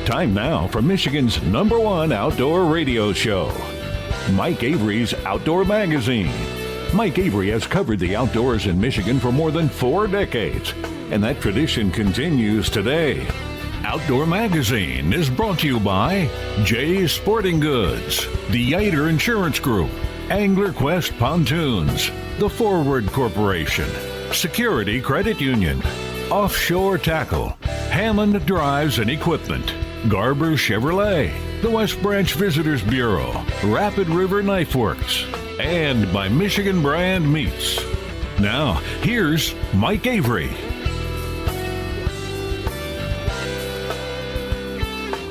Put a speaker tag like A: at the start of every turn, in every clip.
A: Time now for Michigan's #1 outdoor radio show, Mike Avery's Outdoor Magazine. Mike Avery has covered the outdoors in Michigan for more than 4 decades, and that tradition continues today. Outdoor Magazine is brought to you by Jay's Sporting Goods, the Yater Insurance Group, AnglerQuest Pontoons, The Forward Corporation, Security Credit Union, Offshore Tackle, Hammond Drives and Equipment, Garber Chevrolet, the West Branch Visitors Bureau, Rapid River Knife Works, and by Michigan Brand Meats. Now, here's Mike Avery.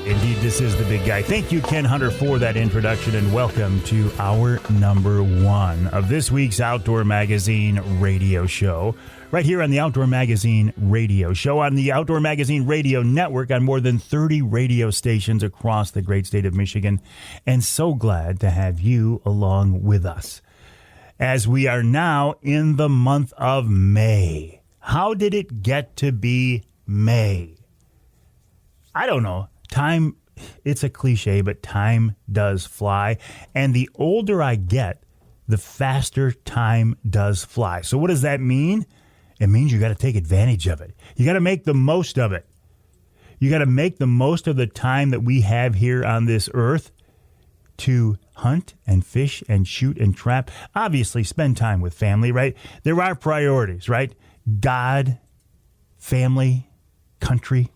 B: Indeed, this is the big guy. Thank you, Ken Hunter, for that introduction, and welcome to our #1 of this week's Outdoor Magazine radio show, right here on the Outdoor Magazine radio show, on the Outdoor Magazine radio network, on more than 30 radio stations across the great state of Michigan, and so glad to have you along with us as we are now in the month of May. How did it get to be May? I don't know. Time, it's a cliche, but time does fly. And the older I get, the faster time does fly. So what does that mean? It means you got to take advantage of it. You got to make the most of it. You got to make the most of the time that we have here on this earth to hunt and fish and shoot and trap. Obviously, spend time with family, right? There are priorities, right? God, family, country.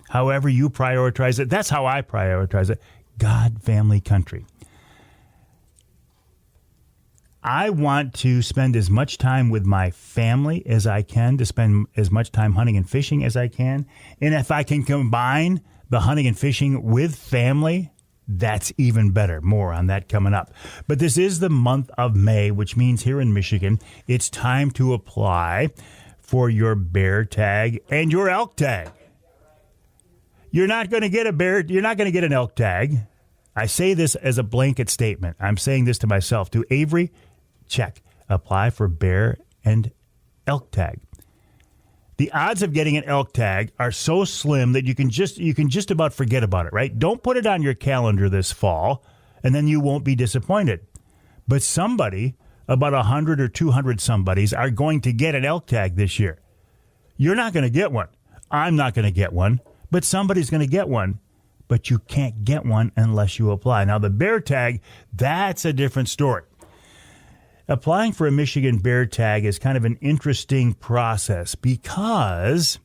B: However you prioritize it, that's how I prioritize it. God, family, country. I want to spend as much time with my family as I can, to spend as much time hunting and fishing as I can. And if I can combine the hunting and fishing with family, that's even better. More on that coming up. But this is the month of May, which means here in Michigan, it's time to apply for your bear tag and your elk tag. You're not going to get a bear. You're not going to get an elk tag. I say this as a blanket statement. I'm saying this to myself. To Avery, check. Apply for bear and elk tag. The odds of getting an elk tag are so slim that you can just about forget about it, right? Don't put it on your calendar this fall, and then you won't be disappointed. But somebody, about 100 or 200 somebodies, are going to get an elk tag this year. You're not going to get one. I'm not going to get one. But somebody's going to get one, but you can't get one unless you apply. Now, the bear tag, that's a different story. Applying for a Michigan bear tag is kind of an interesting process because,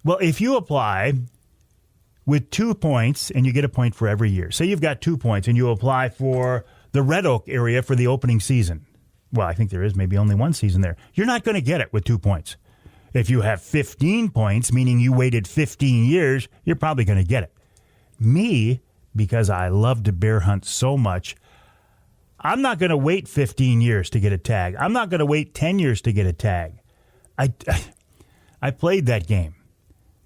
B: well, if you apply with 2 points, and you get a point for every year. Say you've got 2 points, and you apply for the Red Oak area for the opening season. Well, I think there is maybe only one season there. You're not going to get it with 2 points. If you have 15 points, meaning you waited 15 years, you're probably going to get it. Me, because I love to bear hunt so much, I'm not going to wait 15 years to get a tag. I'm not going to wait 10 years to get a tag. I played that game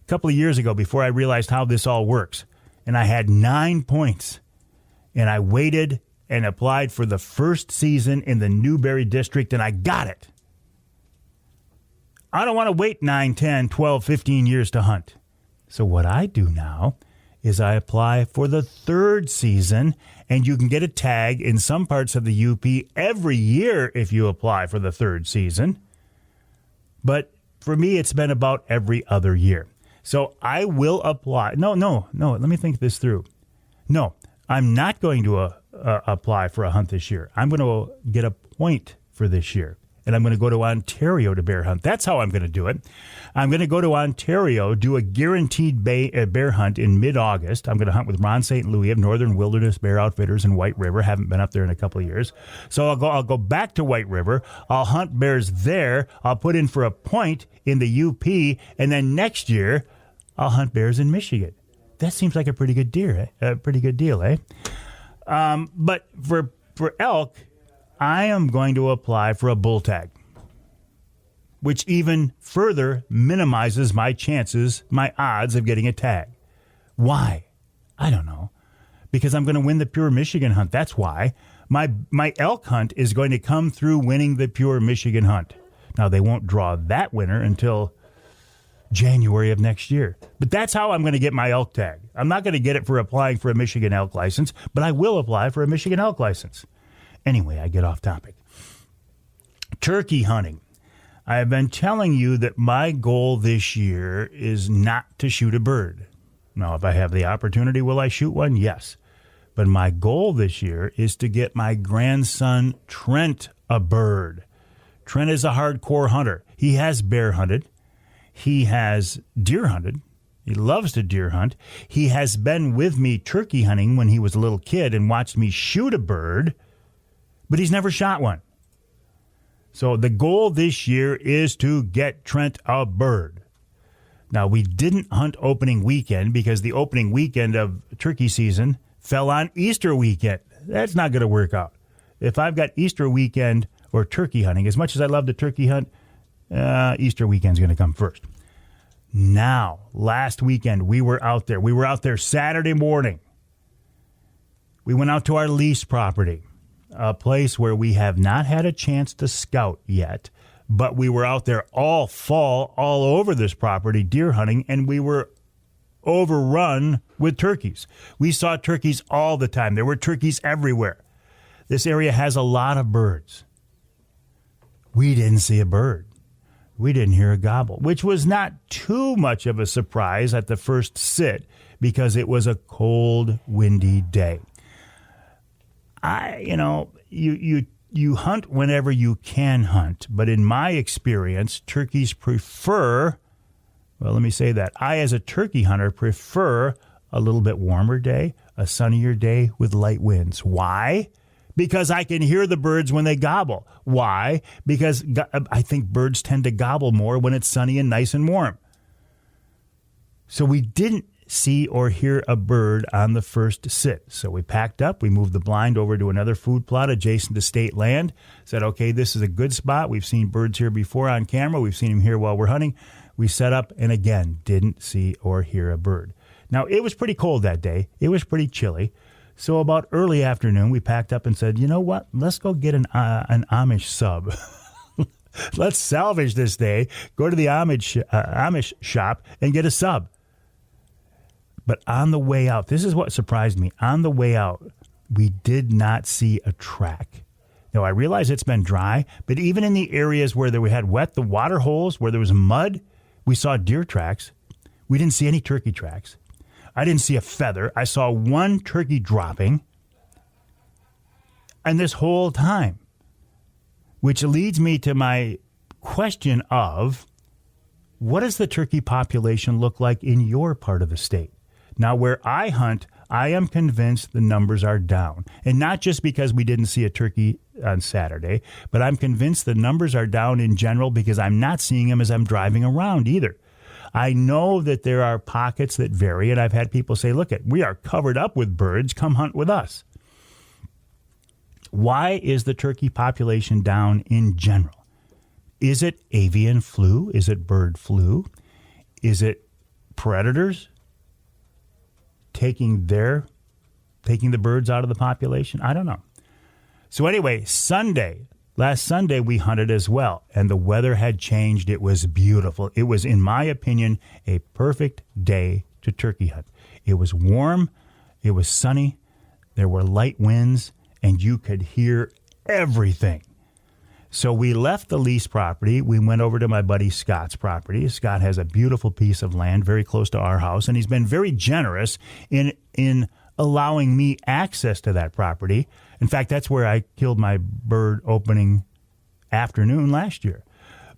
B: a couple of years ago before I realized how this all works. And I had 9 points. And I waited and applied for the first season in the Newberry District, and I got it. I don't want to wait 9, 10, 12, 15 years to hunt. So what I do now is I apply for the third season, and you can get a tag in some parts of the UP every year if you apply for the third season. But for me, it's been about every other year. So I will apply. No, let me think this through. No, I'm not going to apply for a hunt this year. I'm going to get a point for this year. And I'm going to go to Ontario to bear hunt. That's how I'm going to do it. I'm going to go to Ontario, do a guaranteed bear hunt in mid-August. I'm going to hunt with Ron St. Louis of Northern Wilderness Bear Outfitters in White River. Haven't been up there in a couple of years. So I'll go back to White River. I'll hunt bears there. I'll put in for a point in the UP. And then next year, I'll hunt bears in Michigan. That seems like a pretty good deal, eh? But for elk, I am going to apply for a bull tag, which even further minimizes my chances, my odds of getting a tag. Why? I don't know. Because I'm going to win the Pure Michigan Hunt. That's why. My elk hunt is going to come through winning the Pure Michigan Hunt. Now, they won't draw that winner until January of next year. But that's how I'm going to get my elk tag. I'm not going to get it for applying for a Michigan elk license, but I will apply for a Michigan elk license. Anyway, I get off topic. Turkey hunting. I have been telling you that my goal this year is not to shoot a bird. Now, if I have the opportunity, will I shoot one? Yes. But my goal this year is to get my grandson, Trent, a bird. Trent is a hardcore hunter. He has bear hunted. He has deer hunted. He loves to deer hunt. He has been with me turkey hunting when he was a little kid and watched me shoot a bird, but he's never shot one. So the goal this year is to get Trent a bird. Now, we didn't hunt opening weekend because the opening weekend of turkey season fell on Easter weekend. That's not going to work out. If I've got Easter weekend or turkey hunting, as much as I love to turkey hunt, Easter weekend's going to come first. Now, last weekend, we were out there. We were out there Saturday morning. We went out to our lease property, a place where we have not had a chance to scout yet, but we were out there all fall, all over this property, deer hunting, and we were overrun with turkeys. We saw turkeys all the time. There were turkeys everywhere. This area has a lot of birds. We didn't see a bird. We didn't hear a gobble, which was not too much of a surprise at the first sit because it was a cold, windy day. You hunt whenever you can hunt, but in my experience, turkeys prefer, well, let me say that. I, as a turkey hunter, prefer a little bit warmer day, a sunnier day with light winds. Why? Because I can hear the birds when they gobble. Why? Because I think birds tend to gobble more when it's sunny and nice and warm. So we didn't see or hear a bird on the first sit. So we packed up. We moved the blind over to another food plot adjacent to state land. Said, okay, this is a good spot. We've seen birds here before on camera. We've seen them here while we're hunting. We set up and, again, didn't see or hear a bird. Now, it was pretty cold that day. It was pretty chilly. So about early afternoon, we packed up and said, you know what? Let's go get an Amish sub. Let's salvage this day, go to the Amish shop and get a sub. But on the way out, this is what surprised me. On the way out, we did not see a track. Now, I realize it's been dry, but even in the areas where we had wet, the water holes, where there was mud, we saw deer tracks. We didn't see any turkey tracks. I didn't see a feather. I saw one turkey dropping. And this whole time, which leads me to my question of, what does the turkey population look like in your part of the state? Now, where I hunt, I am convinced the numbers are down. And not just because we didn't see a turkey on Saturday, but I'm convinced the numbers are down in general because I'm not seeing them as I'm driving around either. I know that there are pockets that vary, and I've had people say, look, we are covered up with birds. Come hunt with us. Why is the turkey population down in general? Is it avian flu? Is it bird flu? Is it predators taking the birds out of the population? I don't know. So anyway, last Sunday we hunted as well, and the weather had changed. It was beautiful. It was, in my opinion, a perfect day to turkey hunt. It was warm. It was sunny. There were light winds, and you could hear everything. So we left the lease property. We went over to my buddy Scott's property. Scott has a beautiful piece of land very close to our house, and he's been very generous in allowing me access to that property. In fact, that's where I killed my bird opening afternoon last year.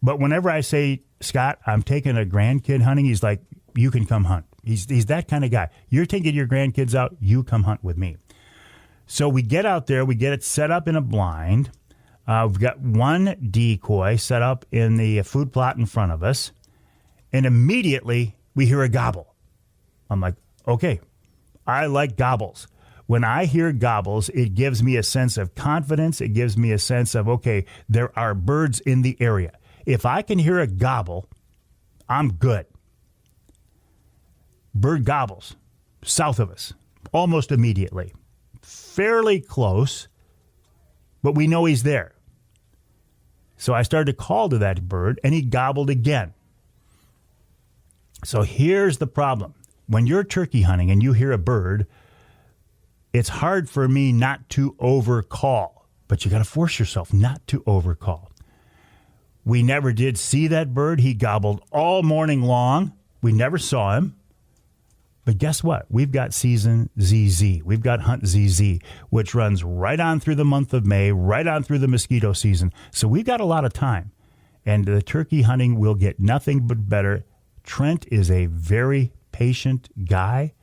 B: But whenever I say, Scott, I'm taking a grandkid hunting, he's like, you can come hunt. He's that kind of guy. You're taking your grandkids out, you come hunt with me. So we get out there, we get it set up in a blind. We've got one decoy set up in the food plot in front of us, and immediately we hear a gobble. I'm like, okay, I like gobbles. When I hear gobbles, it gives me a sense of confidence. It gives me a sense of, okay, there are birds in the area. If I can hear a gobble, I'm good. Bird gobbles south of us almost immediately. Fairly close, but we know he's there. So I started to call to that bird, and he gobbled again. So here's the problem. When you're turkey hunting and you hear a bird, it's hard for me not to overcall, but you got to force yourself not to overcall. We never did see that bird. He gobbled all morning long. We never saw him. But guess what? We've got season ZZ. We've got Hunt ZZ, which runs right on through the month of May, right on through the mosquito season. So we've got a lot of time. And the turkey hunting will get nothing but better. Trent is a very patient guy.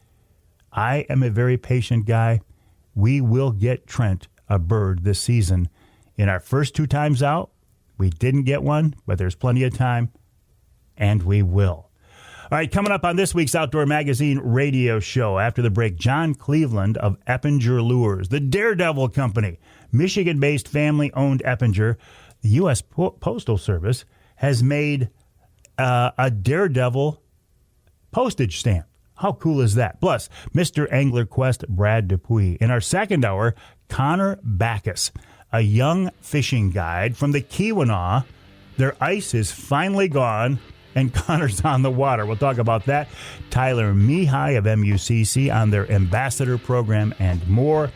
B: I am a very patient guy. We will get Trent a bird this season. In our first 2 times out, we didn't get one, but there's plenty of time, and we will. All right, coming up on this week's Outdoor Magazine radio show, after the break, John Cleveland of Eppinger Lures, the Daredevle Company, Michigan-based family-owned Eppinger. The U.S. Postal Service has made a Daredevle postage stamp. How cool is that? Plus, Mr. AnglerQuest Brad Dupuie. In our second hour, Connor Baccus, a young fishing guide from the Keweenaw. Their ice is finally gone, and Connor's on the water. We'll talk about that. Tyler Mehigh of MUCC on their ambassador program and more.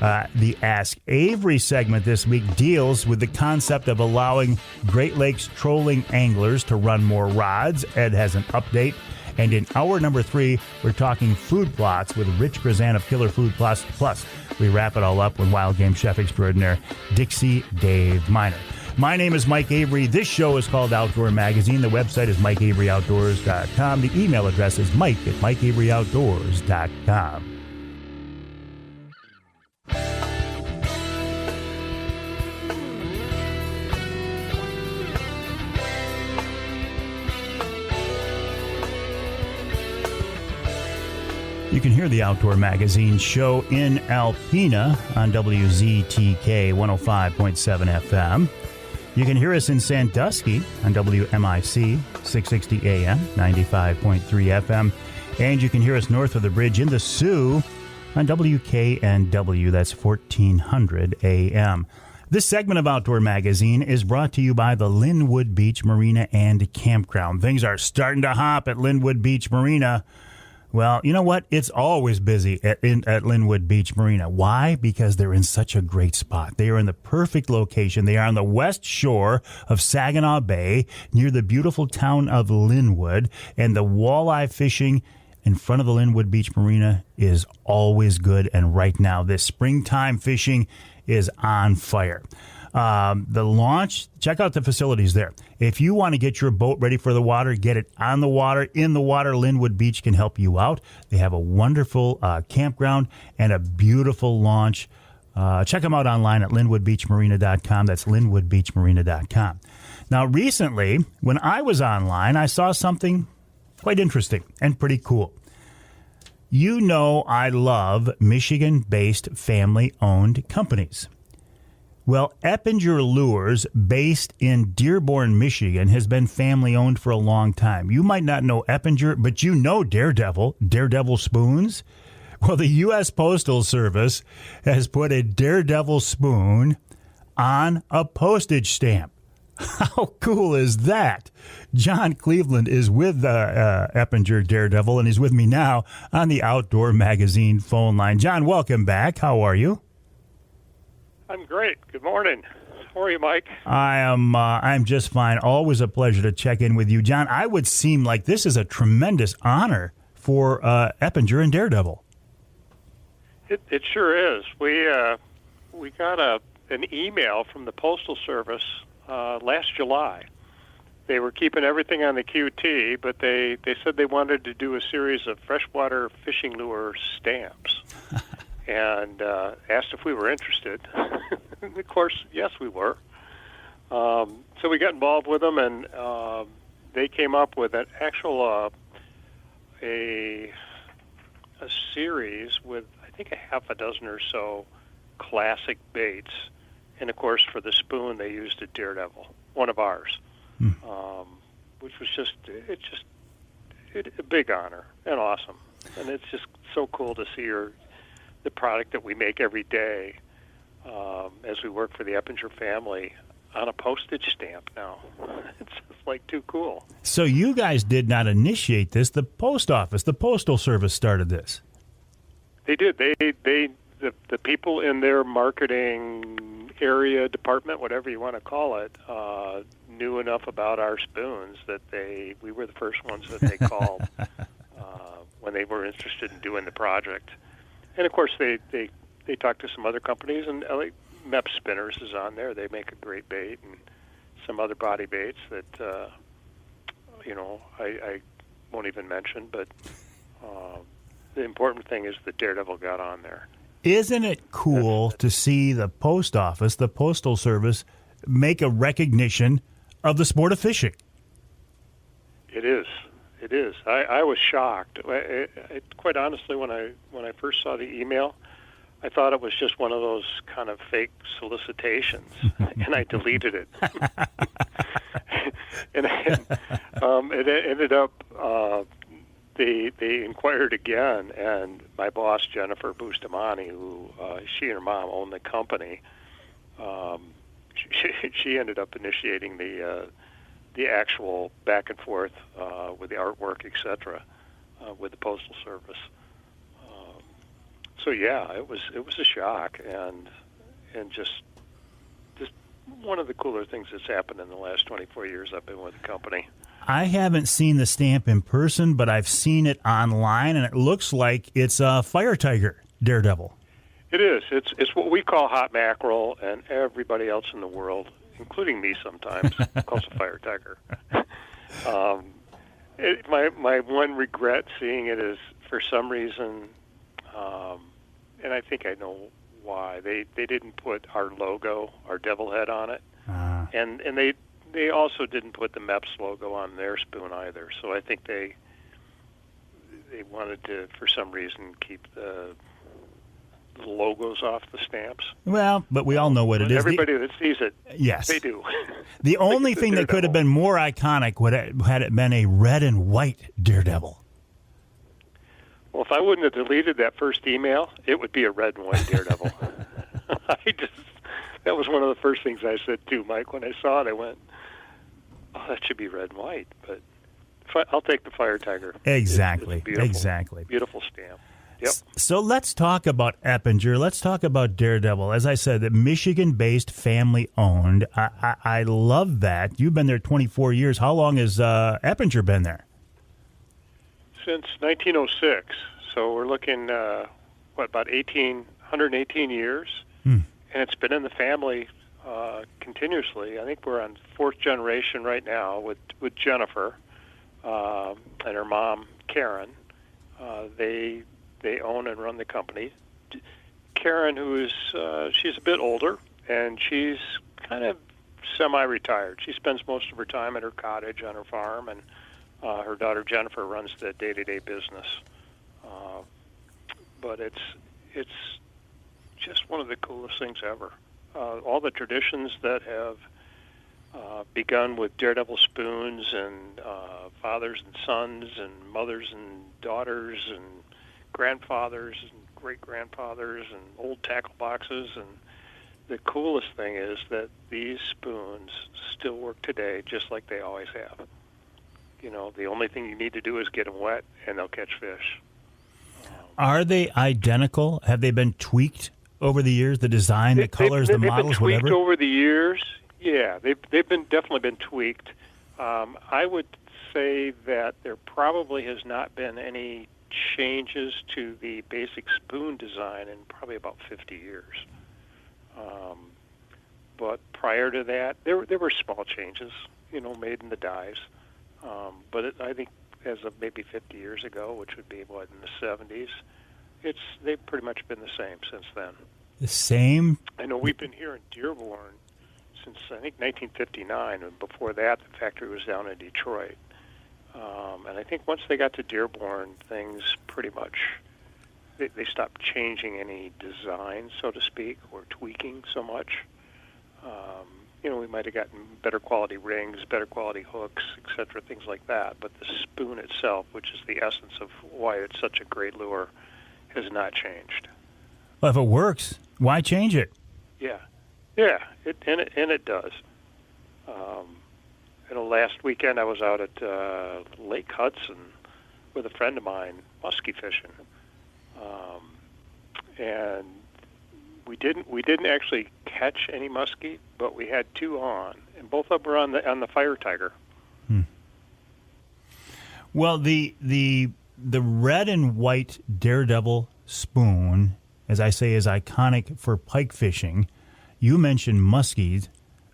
B: The Ask Avery segment this week deals with the concept of allowing Great Lakes trolling anglers to run more rods. Ed has an update. And in hour number 3, we're talking food plots with Rich Chrzan of Killer Food Plots. Plus, we wrap it all up with wild game chef extraordinaire Dixie Dave Miner. My name is Mike Avery. This show is called Outdoor Magazine. The website is MikeAveryOutdoors.com. The email address is Mike@MikeAveryOutdoors.com. You can hear the Outdoor Magazine show in Alpena on WZTK 105.7 FM. You can hear us in Sandusky on WMIC 660 AM, 95.3 FM. And you can hear us north of the bridge in the Sioux on WKNW, that's 1400 AM. This segment of Outdoor Magazine is brought to you by the Linwood Beach Marina and Campground. Things are starting to hop at Linwood Beach Marina. Well, you know what? It's always busy at Linwood Beach Marina. Why? Because they're in such a great spot. They are in the perfect location. They are on the west shore of Saginaw Bay, near the beautiful town of Linwood, and the walleye fishing in front of the Linwood Beach Marina is always good. And right now, this springtime fishing is on fire. The launch, check out the facilities there. If you want to get your boat ready for the water, get it on the water, in the water, Linwood Beach can help you out. They have a wonderful campground and a beautiful launch. Check them out online at linwoodbeachmarina.com. That's linwoodbeachmarina.com. Now, recently, when I was online, I saw something quite interesting and pretty cool. You know I love Michigan-based family-owned companies. Well, Eppinger Lures, based in Dearborn, Michigan, has been family-owned for a long time. You might not know Eppinger, but you know Daredevle Spoons. Well, the U.S. Postal Service has put a Daredevle Spoon on a postage stamp. How cool is that? John Cleveland is with Eppinger Daredevle, and he's with me now on the Outdoor Magazine phone line. John, welcome back. How are you?
C: I'm great. Good morning. How are you, Mike?
B: I'm just fine. Always a pleasure to check in with you, John. I would seem like this is a tremendous honor for Eppinger and Daredevle.
C: It sure is. We got an email from the Postal Service last July. They were keeping everything on the QT, but they said they wanted to do a series of freshwater fishing lure stamps. And asked if we were interested. Of course, yes, we were. So we got involved with them, and they came up with an actual a series with, I think, a half a dozen or so classic baits. And, of course, for the spoon, they used a Daredevle, one of ours, which was just a big honor and awesome. And it's just so cool to see the product that we make every day as we work for the Eppinger family on a postage stamp now. It's just like too cool.
B: So you guys did not initiate this. The post office, the Postal Service started this.
C: They did. The people in their marketing area department, whatever you want to call it, knew enough about our spoons that we were the first ones that they called when they were interested in doing the project. And of course, they talked to some other companies, and MEP Spinners is on there. They make a great bait, and some other body baits that I won't even mention. But the important thing is that Daredevle got on there.
B: Isn't it cool to see the post office, the Postal Service, make a recognition of the sport of fishing?
C: It is. It is. I was shocked. Quite honestly, when I first saw the email, I thought it was just one of those kind of fake solicitations, and I deleted it. and it ended up they inquired again, and my boss Jennifer Bustamante, who she and her mom own the company, she ended up initiating the actual back and forth with the artwork, etc., with the Postal Service. So yeah, it was a shock, and just one of the cooler things that's happened in the last 24 years I've been with the company.
B: I haven't seen the stamp in person, but I've seen it online, and it looks like it's a fire tiger Daredevle.
C: It is. It's what we call hot mackerel, and everybody else in the world, including me sometimes, calls a fire tiger. My one regret seeing it is, for some reason, and I think I know why, they didn't put our logo, our devil head on it, and they also didn't put the MEPS logo on their spoon either. So I think they wanted to, for some reason, keep the logos off the stamps.
B: Well, but we all know what it is.
C: Everybody that sees it,
B: yes,
C: they do.
B: The only thing that could have been more iconic had it been a red and white Daredevil.
C: Well, if I wouldn't have deleted that first email, it would be a red and white Daredevil. That was one of the first things I said too, Mike. When I saw it, I went, "Oh, that should be red and white." But I'll take the fire tiger.
B: Exactly.
C: It's beautiful,
B: exactly.
C: Beautiful stamp. Yep.
B: So let's talk about Eppinger. Let's talk about Daredevle. As I said, the Michigan-based, family-owned. I love that. You've been there 24 years. How long has Eppinger been there?
C: Since 1906. So we're looking, about 118 years. And it's been in the family continuously. I think we're on fourth generation right now with Jennifer and her mom, Karen. They own and run the company. Karen, she's a bit older, and she's kind of semi-retired. She spends most of her time at her cottage on her farm, and her daughter Jennifer runs the day-to-day business. But it's just one of the coolest things ever. All the traditions that have begun with Daredevle Spoons and fathers and sons and mothers and daughters and grandfathers and great-grandfathers and old tackle boxes. And the coolest thing is that these spoons still work today just like they always have. The only thing you need to do is get them wet, and they'll catch fish.
B: Are they identical? Have they been tweaked over the years? The design, the colors, the models,
C: whatever? They've been tweaked
B: whatever?
C: over the years. Yeah, they've definitely been tweaked. I would say that there probably has not been any changes to the basic spoon design in probably about 50 years. But prior to that, there were small changes, made in the dies. But I think as of maybe 50 years ago, which would be, in the 70s, they've pretty much been the same since then.
B: The same?
C: I know we've been here in Dearborn since, I think, 1959, and before that, the factory was down in Detroit. And I think once they got to Dearborn, things pretty much, they stopped changing any design, so to speak, or tweaking so much. We might have gotten better quality rings, better quality hooks, etc., things like that. But the spoon itself, which is the essence of why it's such a great lure, has not changed.
B: Well, if it works, why change it?
C: Yeah, it does. Last weekend I was out at Lake Hudson with a friend of mine, muskie fishing, and we didn't actually catch any muskie, but we had two on, and both of them were on the Fire Tiger.
B: Well, the red and white Daredevle spoon, as I say, is iconic for pike fishing. You mentioned muskies.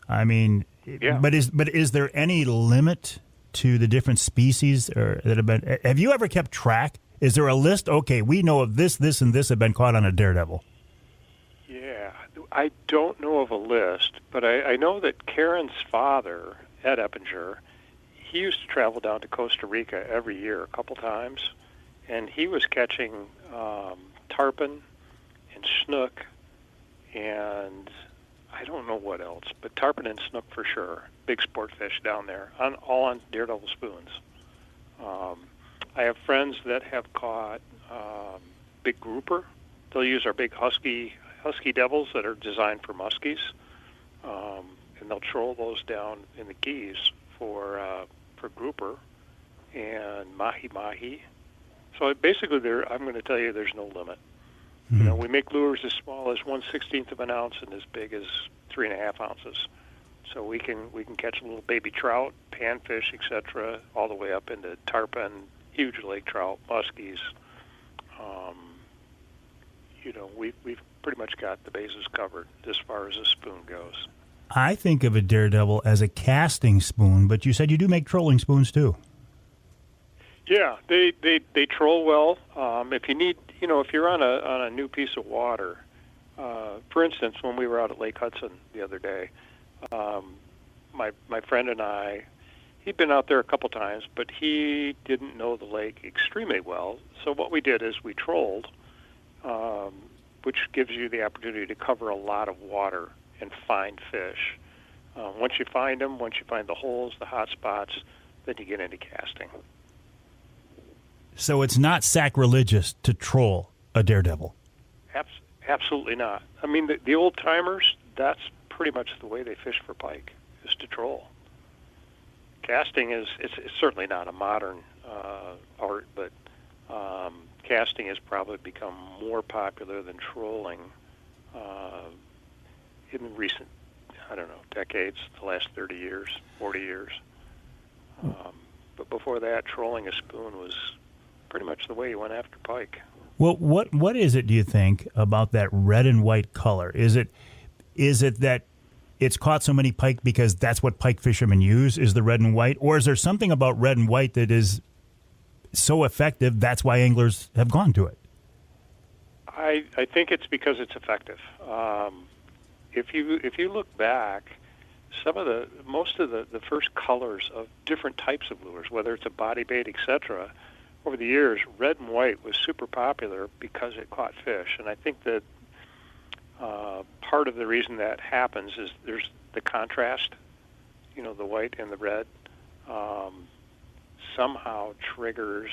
B: I mean,
C: yeah.
B: But is there any limit to the different species that have been? Have you ever kept track? Is there a list? Okay, we know of this, and this have been caught on a Daredevle.
C: Yeah, I don't know of a list, but I know that Karen's father, Ed Eppinger, he used to travel down to Costa Rica every year a couple times, and he was catching tarpon and snook, and I don't know what else, but tarpon and snook for sure. Big sport fish down there, all on Daredevle spoons. I have friends that have caught big grouper. They'll use our big husky devils that are designed for muskies, and they'll troll those down in the Keys for grouper and mahi. So basically, I'm going to tell you, there's no limit.
B: Mm-hmm.
C: You know, we make lures as small as 1/16 of an ounce and as big as 3.5 ounces. So we can catch a little baby trout, panfish, etc., all the way up into tarpon, huge lake trout, muskies. You know, we've pretty much got the bases covered as far as a spoon goes.
B: I think of a Daredevle as a casting spoon, but you said you do make trolling spoons too.
C: Yeah, they troll well. If you need, you know, if you're on a new piece of water, for instance, when we were out at Lake Hudson the other day, my friend and I, he'd been out there a couple times, but he didn't know the lake extremely well. So what we did is we trolled, which gives you the opportunity to cover a lot of water and find fish. Once you find them, once you find the holes, the hot spots, then you get into casting.
B: So it's not sacrilegious to troll a Daredevle?
C: Absolutely not. I mean, the old timers, that's pretty much the way they fish for pike, is to troll. Casting it's certainly not a modern art, but casting has probably become more popular than trolling in recent, decades, the last 30 years, 40 years. But before that, trolling a spoon was pretty much the way you went after pike.
B: Well, what is it, do you think, about that red and white color? Is it that it's caught so many pike because that's what pike fishermen use, is the red and white? Or is there something about red and white that is so effective, that's why anglers have gone to it?
C: I think it's because it's effective. If you look back, most of the first colors of different types of lures, whether it's a body bait, etc., over the years, red and white was super popular because it caught fish. And I think that part of the reason that happens is there's the contrast, you know, the white and the red, somehow triggers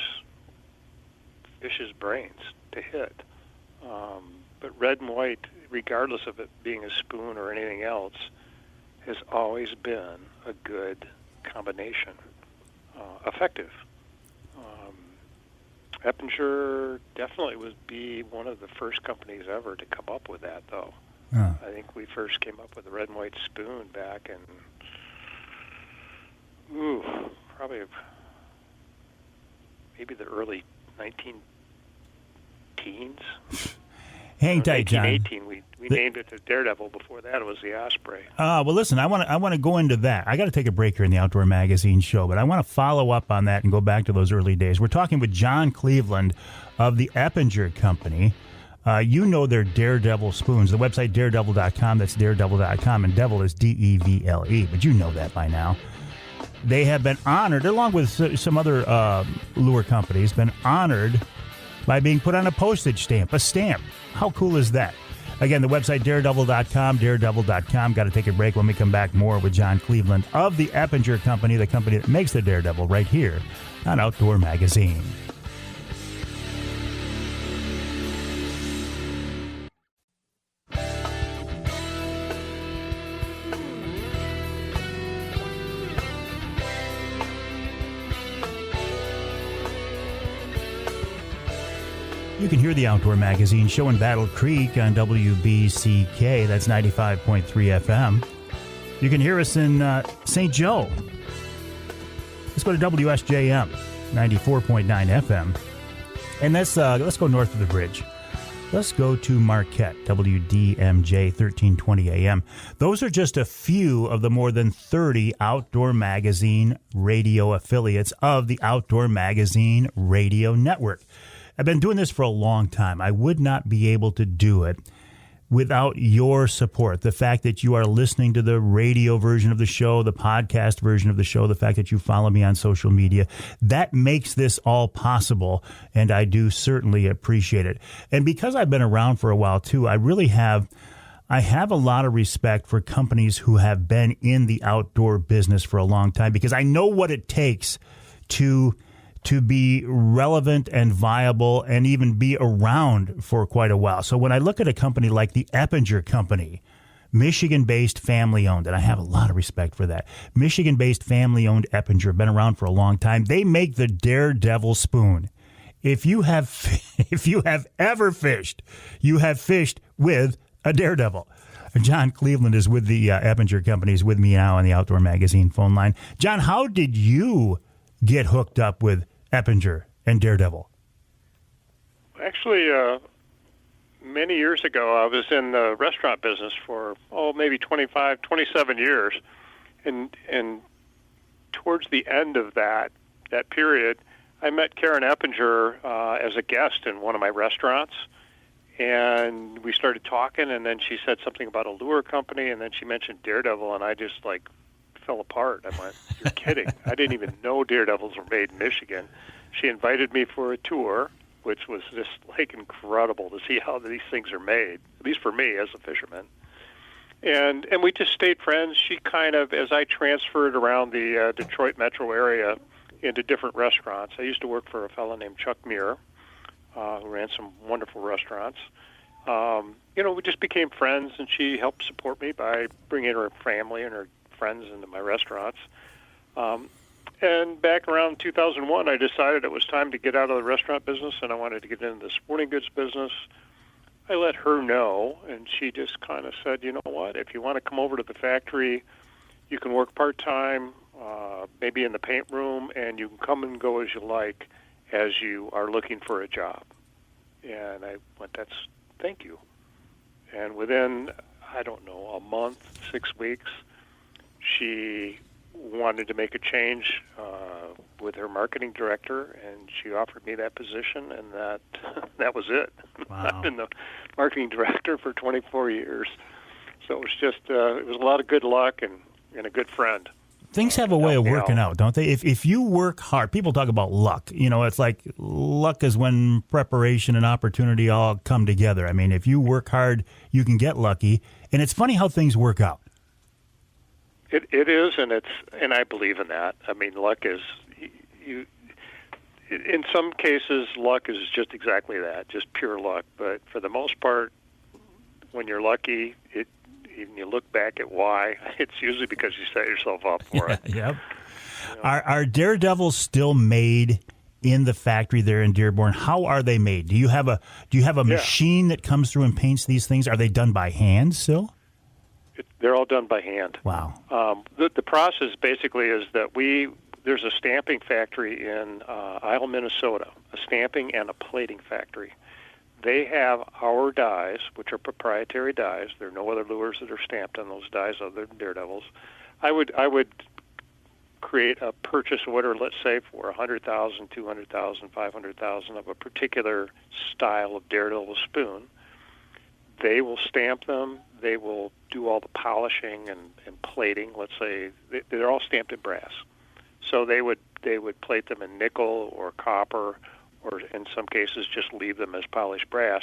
C: fish's brains to hit. But red and white, regardless of it being a spoon or anything else, has always been a good combination, effective. Eppinger definitely would be one of the first companies ever to come up with that, though.
B: Huh.
C: I think we first came up with the red and white spoon back in, probably maybe the early 19-teens.
B: Hang tight, John.
C: 1918, we named it the Daredevil. Before that, it was the Osprey.
B: Well, listen, I want to go into that. I got to take a break here in the Outdoor Magazine show, but I want to follow up on that and go back to those early days. We're talking with John Cleveland of the Eppinger Company. You know their Daredevle spoons. The website daredevle.com, that's daredevle.com, and devil is D-E-V-L-E, but you know that by now. They have been honored, along with some other lure companies, been honored by being put on a postage stamp, a stamp. How cool is that? Again, the website daredevle.com, daredevle.com. Got to take a break. When we come back, more with John Cleveland of the Eppinger Company, the company that makes the Daredevil, right here on Outdoor Magazine. You can hear the Outdoor Magazine show in Battle Creek on WBCK. That's 95.3 FM. You can hear us in St. Joe. Let's go to WSJM, 94.9 FM. And let's go north of the bridge. Let's go to Marquette, WDMJ, 1320 AM. Those are just a few of the more than 30 Outdoor Magazine radio affiliates of the Outdoor Magazine Radio Network. I've been doing this for a long time. I would not be able to do it without your support. The fact that you are listening to the radio version of the show, the podcast version of the show, the fact that you follow me on social media, that makes this all possible, and I do certainly appreciate it. And because I've been around for a while, too, I have a lot of respect for companies who have been in the outdoor business for a long time, because I know what it takes to be relevant and viable and even be around for quite a while. So when I look at a company like the Eppinger Company, Michigan-based, family-owned, and I have a lot of respect for that. Michigan-based, family-owned Eppinger, been around for a long time. They make the Daredevle Spoon. If you have ever fished, you have fished with a Daredevle. John Cleveland is with the Eppinger Company, is with me now on the Outdoor Magazine phone line. John, how did you get hooked up with Eppinger and Daredevle?
C: Actually, many years ago, I was in the restaurant business for, maybe 27 years. And towards the end of that period, I met Karen Eppinger as a guest in one of my restaurants. And we started talking, and then she said something about a lure company, and then she mentioned Daredevle, and I just, fell apart. I went, you're kidding. I didn't even know Daredevils were made in Michigan. She invited me for a tour, which was just incredible to see how these things are made, at least for me as a fisherman. And we just stayed friends. She kind of, as I transferred around the Detroit metro area into different restaurants, I used to work for a fellow named Chuck Muir, who ran some wonderful restaurants. We just became friends, and she helped support me by bringing her family and her friends into my restaurants. And back around 2001, I decided it was time to get out of the restaurant business, and I wanted to get into the sporting goods business. I let her know, and she just kind of said, you know what, if you want to come over to the factory, you can work part-time, maybe in the paint room, and you can come and go as you like as you are looking for a job. And I went, thank you. And within, a month, 6 weeks, she wanted to make a change with her marketing director, and she offered me that position, and that was it.
B: Wow.
C: I've been the marketing director for 24 years. So it was just, it was a lot of good luck and a good friend.
B: Things have a way of working out, don't they? If you work hard, people talk about luck. It's like luck is when preparation and opportunity all come together. I mean, if you work hard, you can get lucky. And it's funny how things work out.
C: It is, and I believe in that. I mean, luck is, in some cases, luck is just exactly that, just pure luck. But for the most part, when you're lucky, and you look back at why, it's usually because you set yourself up for it.
B: Yep. Are Daredevils still made in the factory there in Dearborn? How are they made? Do you have a machine that comes through and paints these things? Are they done by hand still?
C: They're all done by hand.
B: Wow.
C: The process basically is that there's a stamping factory in Isle, Minnesota, a stamping and a plating factory. They have our dyes, which are proprietary dyes. There are no other lures that are stamped on those dyes other than Daredevils. I would create a purchase order, let's say, for 100,000, 200,000, 500,000 of a particular style of Daredevle spoon. They will stamp them. They will do all the polishing and plating. Let's say they're all stamped in brass. So they would plate them in nickel or copper, or in some cases just leave them as polished brass.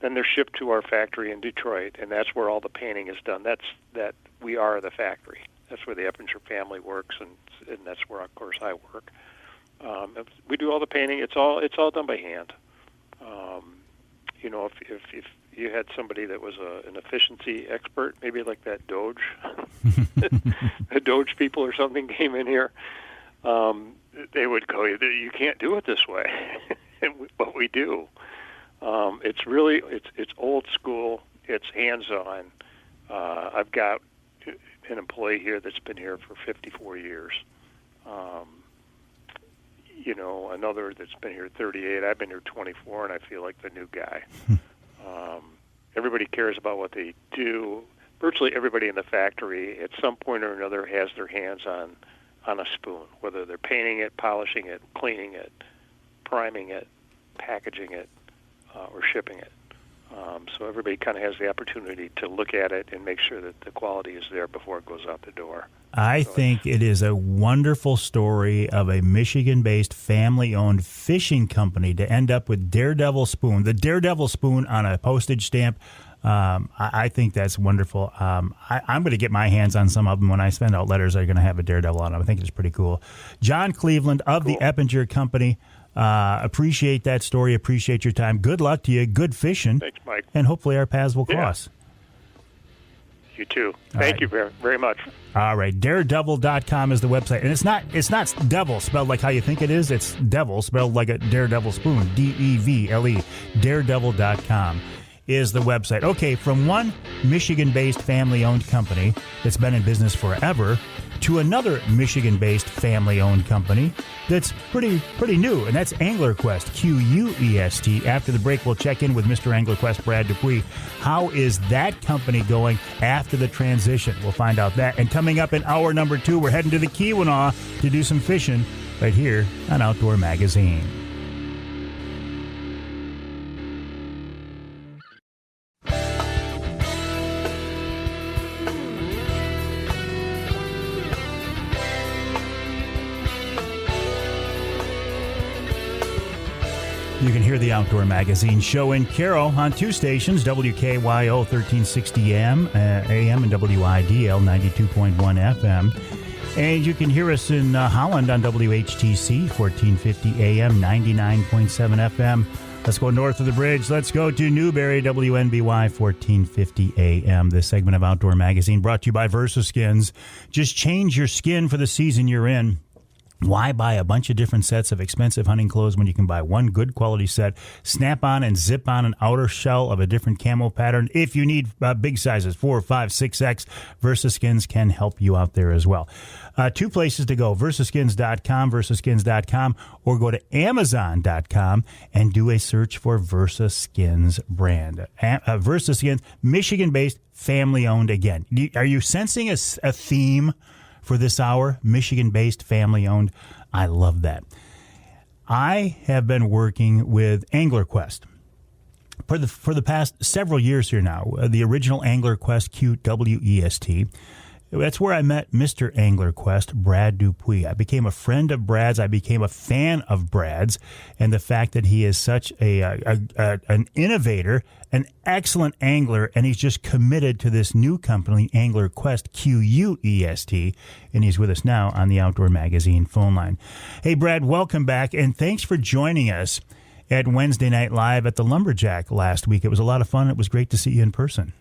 C: Then they're shipped to our factory in Detroit, and that's where all the painting is done. We are the factory. That's where the Eppinger family works, and that's where, of course, I work. We do all the painting. It's all done by hand. If you had somebody that was an efficiency expert, maybe like that Doge, the Doge people or something came in here, they would go, you can't do it this way, but we do. It's old school. It's hands-on. I've got an employee here that's been here for 54 years. Another that's been here 38. I've been here 24, and I feel like the new guy. Everybody cares about what they do. Virtually everybody in the factory, at some point or another, has their hands on a spoon, whether they're painting it, polishing it, cleaning it, priming it, packaging it, or shipping it. So everybody kind of has the opportunity to look at it and make sure that the quality is there before it goes out the door.
B: I think it is a wonderful story of a Michigan-based family-owned fishing company to end up with Daredevle Spoon, the Daredevle Spoon on a postage stamp. I think that's wonderful. I'm going to get my hands on some of them when I send out letters that are going to have a Daredevil on them. I think it's pretty cool. John Cleveland of the Eppinger Company. Appreciate that story. Appreciate your time. Good luck to you. Good fishing.
C: Thanks, Mike.
B: And hopefully our paths will cross.
C: You too. Thank you very, very much.
B: All right. Daredevle.com is the website. And it's not devil spelled like how you think it is. It's devil spelled like a Daredevle Spoon. Devle. Daredevle.com is the website. Okay, from one Michigan-based family-owned company that's been in business forever to another Michigan-based family-owned company that's pretty new, and that's AnglerQuest, Quest. After the break, we'll check in with Mr. AnglerQuest, Brad Dupuie. How is that company going after the transition? We'll find out that. And coming up in hour number 2, we're heading to the Keweenaw to do some fishing right here on Outdoor Magazine. You can hear the Outdoor Magazine show in Carroll on 2 stations, WKYO 1360 AM and WIDL 92.1 FM. And you can hear us in Holland on WHTC 1450 AM, 99.7 FM. Let's go north of the bridge. Let's go to Newberry, WNBY 1450 AM. This segment of Outdoor Magazine brought to you by VersaSkins. Just change your skin for the season you're in. Why buy a bunch of different sets of expensive hunting clothes when you can buy one good quality set, snap on and zip on an outer shell of a different camo pattern? If you need big sizes, 4, 5, 6X, VersaSkins can help you out there as well. 2 places to go, VersaSkins.com, or go to Amazon.com and do a search for VersaSkins brand. VersaSkins, Michigan-based, family-owned again. Are you sensing a theme for this hour? Michigan-based, family-owned. I love that. I have been working with AnglerQuest for the past several years here now. The original AnglerQuest, QWEST. That's where I met Mr. AnglerQuest, Brad Dupuie. I became a friend of Brad's. I became a fan of Brad's, and the fact that he is such an innovator, an excellent angler, and he's just committed to this new company, AnglerQuest, QUEST, and he's with us now on the Outdoor Magazine phone line. Hey, Brad, welcome back, and thanks for joining us at Wednesday Night Live at the Lumberjack last week. It was a lot of fun. It was great to see you in person.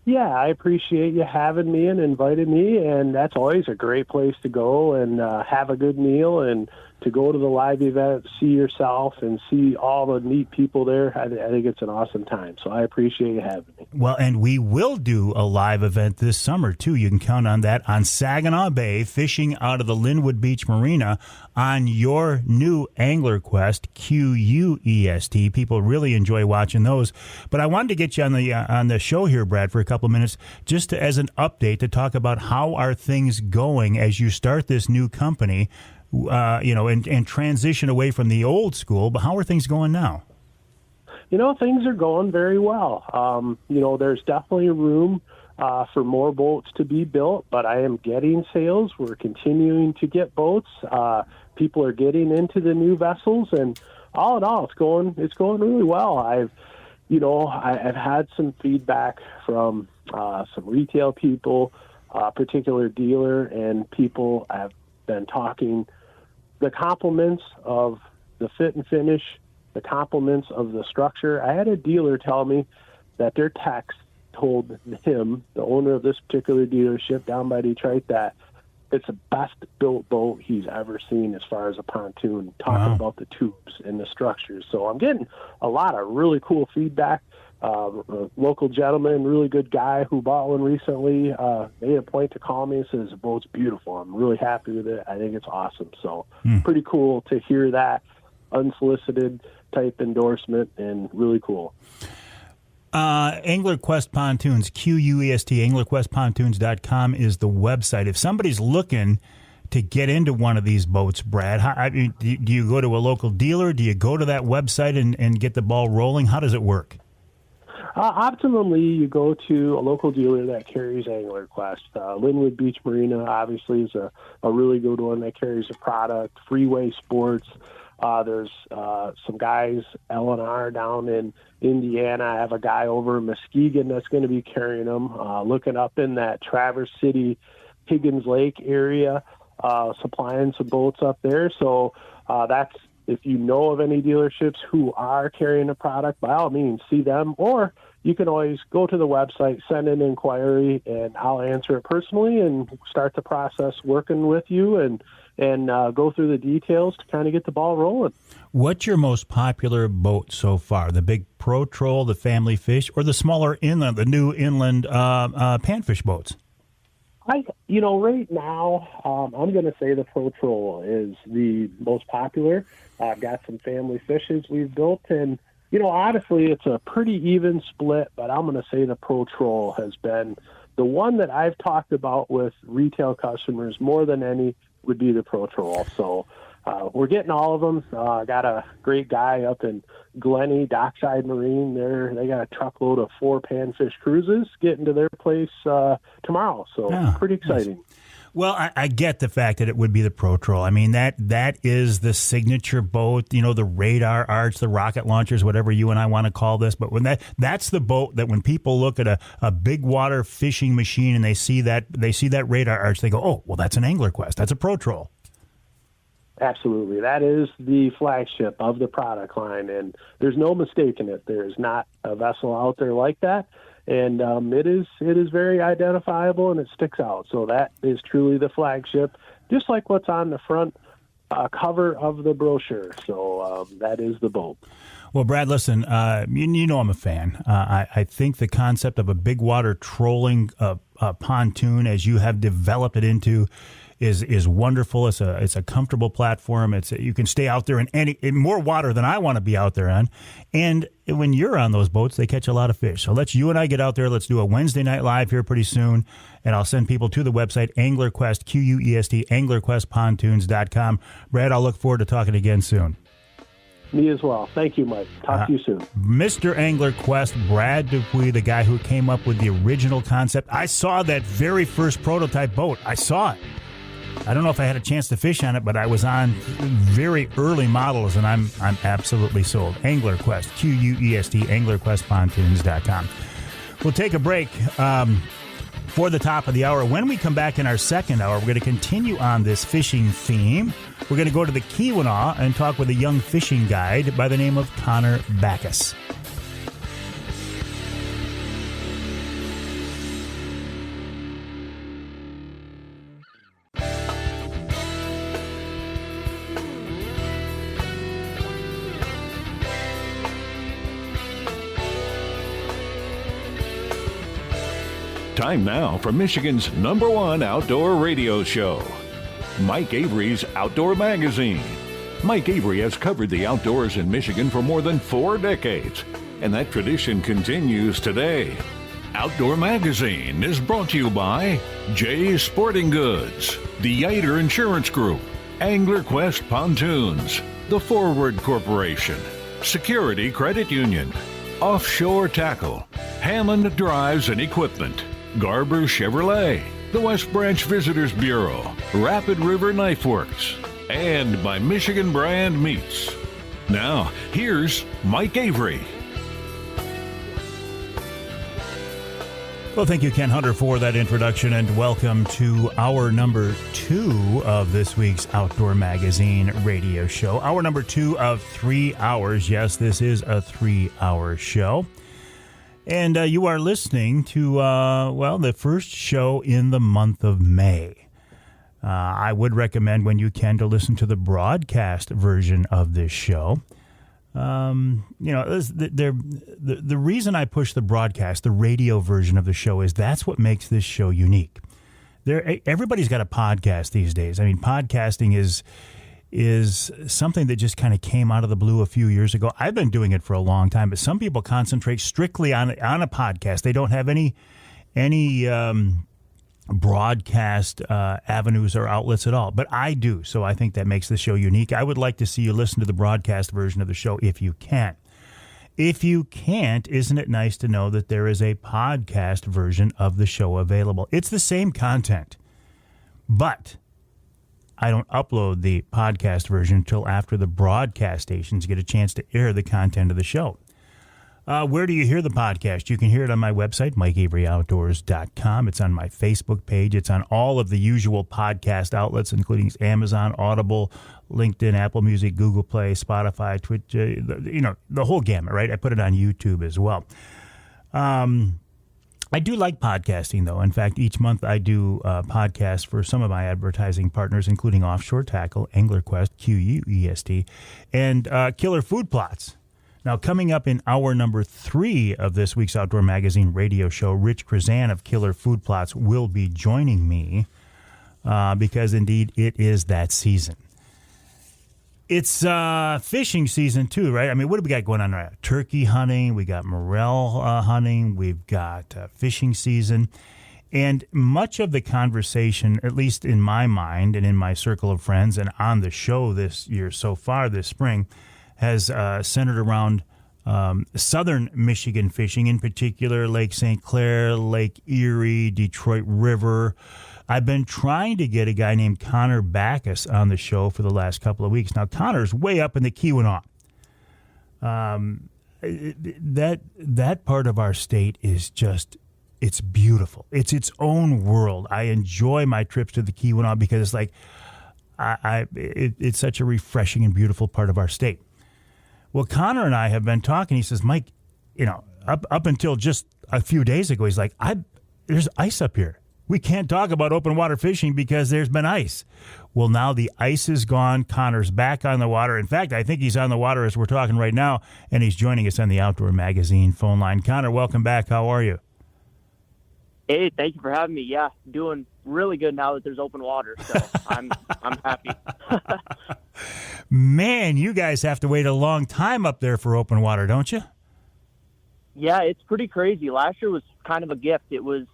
D: Yeah, I appreciate you having me and inviting me, and that's always a great place to go and have a good meal and to go to the live event, see yourself, and see all the neat people there. I think it's an awesome time, so I appreciate you having me.
B: Well, and we will do a live event this summer, too. You can count on that on Saginaw Bay, fishing out of the Linwood Beach Marina on your new AnglerQuest, QUEST. People really enjoy watching those. But I wanted to get you on the show here, Brad, for a couple of minutes, just as an update to talk about how are things going as you start this new company, and transition away from the old school. But how are things going now?
D: Things are going very well. There's definitely room for more boats to be built, but I am getting sales. We're continuing to get boats. People are getting into the new vessels, and all in all, it's going really well. I've had some feedback from some retail people, a particular dealer, and people have been talking. The compliments of the fit and finish, the compliments of the structure. I had a dealer tell me that their techs told him, the owner of this particular dealership down by Detroit, that it's the best built boat he's ever seen as far as a pontoon, talking about the tubes and the structures. So I'm getting a lot of really cool feedback. A local gentleman, really good guy who bought one recently, made a point to call me and says, the boat's beautiful. I'm really happy with it. I think it's awesome. So pretty cool to hear that unsolicited type endorsement, and really cool.
B: AnglerQuest Pontoons, Quest, AnglerQuestPontoons.com is the website. If somebody's looking to get into one of these boats, Brad, do you go to a local dealer? Do you go to that website and get the ball rolling? How does it work?
D: Optimally, you go to a local dealer that carries AnglerQuest. Linwood Beach Marina, obviously, is a really good one that carries the product. Freeway Sports. There's some guys, L&R down in Indiana. I have a guy over in Muskegon that's going to be carrying them. Looking up in that Traverse City, Higgins Lake area, supplying some boats up there. So that's, if you know of any dealerships who are carrying a product, by all means, see them. Or you can always go to the website, send an inquiry, and I'll answer it personally and start the process working with you and go through the details to kind of get the ball rolling.
B: What's your most popular boat so far? The big Pro Troll, the Family Fish, or the smaller inland, the new inland panfish boats?
D: Right now, I'm going to say the Pro Troll is the most popular. I've got some Family Fishes we've built, and honestly, it's a pretty even split, but I'm going to say the Pro Troll has been the one that I've talked about with retail customers more than any would be the Pro Troll. So we're getting all of them. I got a great guy up in Glenny, Dockside Marine. They got a truckload of 4 panfish cruises getting to their place tomorrow. So pretty exciting.
B: Nice. Well, I get the fact that it would be the Pro Troll. I mean, that is the signature boat, the radar arch, the rocket launchers, whatever you and I want to call this. But when that's the boat that when people look at a big water fishing machine and they see that radar arch, they go, oh, well, that's an AnglerQuest. That's a Pro Troll. Absolutely. That is the flagship of the product line, and there's no mistaking it. There's not a vessel out there like that. And it is very identifiable, and it sticks out. So that is truly the flagship, just like what's on the front cover of the brochure. So that is the boat. Well, Brad, listen, you know I'm a fan. I think the concept of a big water trolling pontoon, as you have developed it into, is wonderful. It's a comfortable platform. You can stay out there in more water than I want to be out there on. And when you're on those boats, they catch a lot of fish. So let's you and I get out there. Let's do a Wednesday night live here pretty soon. And I'll send people to the website, AnglerQuest, Quest, AnglerQuestPontoons.com. Brad, I'll look forward to talking again soon. Me as well. Thank you, Mike. Talk to you soon. Mr. AnglerQuest, Brad Dupuie, the guy who came up with the original concept. I saw that very first prototype boat. I saw it. I don't know if I had a chance to fish on it, but I was on very early models, and I'm absolutely sold. AnglerQuest, Quest, AnglerQuestPontoons.com. We'll take a break for the top of the hour. When we come back in our second hour, we're going to continue on this fishing theme. We're going to go to the Keweenaw and talk with a young fishing guide by the name of Connor Baccus.
A: Time now for Michigan's #1 outdoor radio show, Mike Avery's Outdoor Magazine. Mike Avery has covered the outdoors in Michigan for more than 4 decades, and that tradition continues today. Outdoor Magazine is brought to you by Jay's Sporting Goods, the Yater Insurance Group, AnglerQuest Pontoons, the Forward Corporation, Security Credit Union, Offshore Tackle, Hammond Drives and Equipment, Garber Chevrolet, the West Branch Visitors Bureau, Rapid River Knife Works, and by Michigan Brand Meats. Now, here's Mike Avery.
B: Well, thank you, Ken Hunter, for that introduction, and welcome to hour number 2 of this week's Outdoor Magazine radio show. Hour number 2 of 3 hours. Yes, this is a 3-hour show. And you are listening to, the first show in the month of May. I would recommend when you can to listen to the broadcast version of this show. The reason I push the broadcast, the radio version of the show, is that's what makes this show unique. Everybody's got a podcast these days. I mean, podcasting is something that just kind of came out of the blue a few years ago. I've been doing it for a long time, but some people concentrate strictly on a podcast. They don't have any broadcast avenues or outlets at all, but I do. So I think that makes the show unique. I would like to see you listen to the broadcast version of the show if you can. If you can't, isn't it nice to know that there is a podcast version of the show available? It's the same content, but I don't upload the podcast version until after the broadcast stations get a chance to air the content of the show. Where do you hear the podcast? You can hear it on my website, MikeAveryOutdoors.com. It's on my Facebook page. It's on all of the usual podcast outlets, including Amazon, Audible, LinkedIn, Apple Music, Google Play, Spotify, Twitch, the whole gamut, right? I put it on YouTube as well. I do like podcasting, though. In fact, each month I do podcasts for some of my advertising partners, including Offshore Tackle, AnglerQuest, QUEST, and Killer Food Plots. Now, coming up in hour number 3 of this week's Outdoor Magazine radio show, Rich Chrzan of Killer Food Plots will be joining me because, indeed, it is that season. It's fishing season, too, right? I mean, what do we got going on right now? Turkey hunting, we got morel hunting, we've got fishing season. And much of the conversation, at least in my mind and in my circle of friends and on the show this year so far this spring, has centered around southern Michigan fishing, in particular Lake St. Clair, Lake Erie, Detroit River. I've been trying to get a guy named Connor Baccus on the show for the last couple of weeks. Now, Connor's way up in the Keweenaw. That part of our state is just, it's beautiful. It's its own world. I enjoy my trips to the Keweenaw because it's like, it's such a refreshing and beautiful part of our state. Well, Connor and I have been talking. He says, Mike, up until just a few days ago, he's like, there's ice up here. We can't talk about open water fishing because there's been ice. Well, now the ice is gone. Connor's back on the water. In fact, I think he's on the water as we're talking right now, and he's joining us on the Outdoor Magazine phone line. Connor, welcome back. How are you?
E: Hey, thank you for having me. Yeah, doing really good now that there's open water, so I'm happy.
B: Man, you guys have to wait a long time up there for open water, don't you?
E: Yeah, it's pretty crazy. Last year was kind of a gift. It was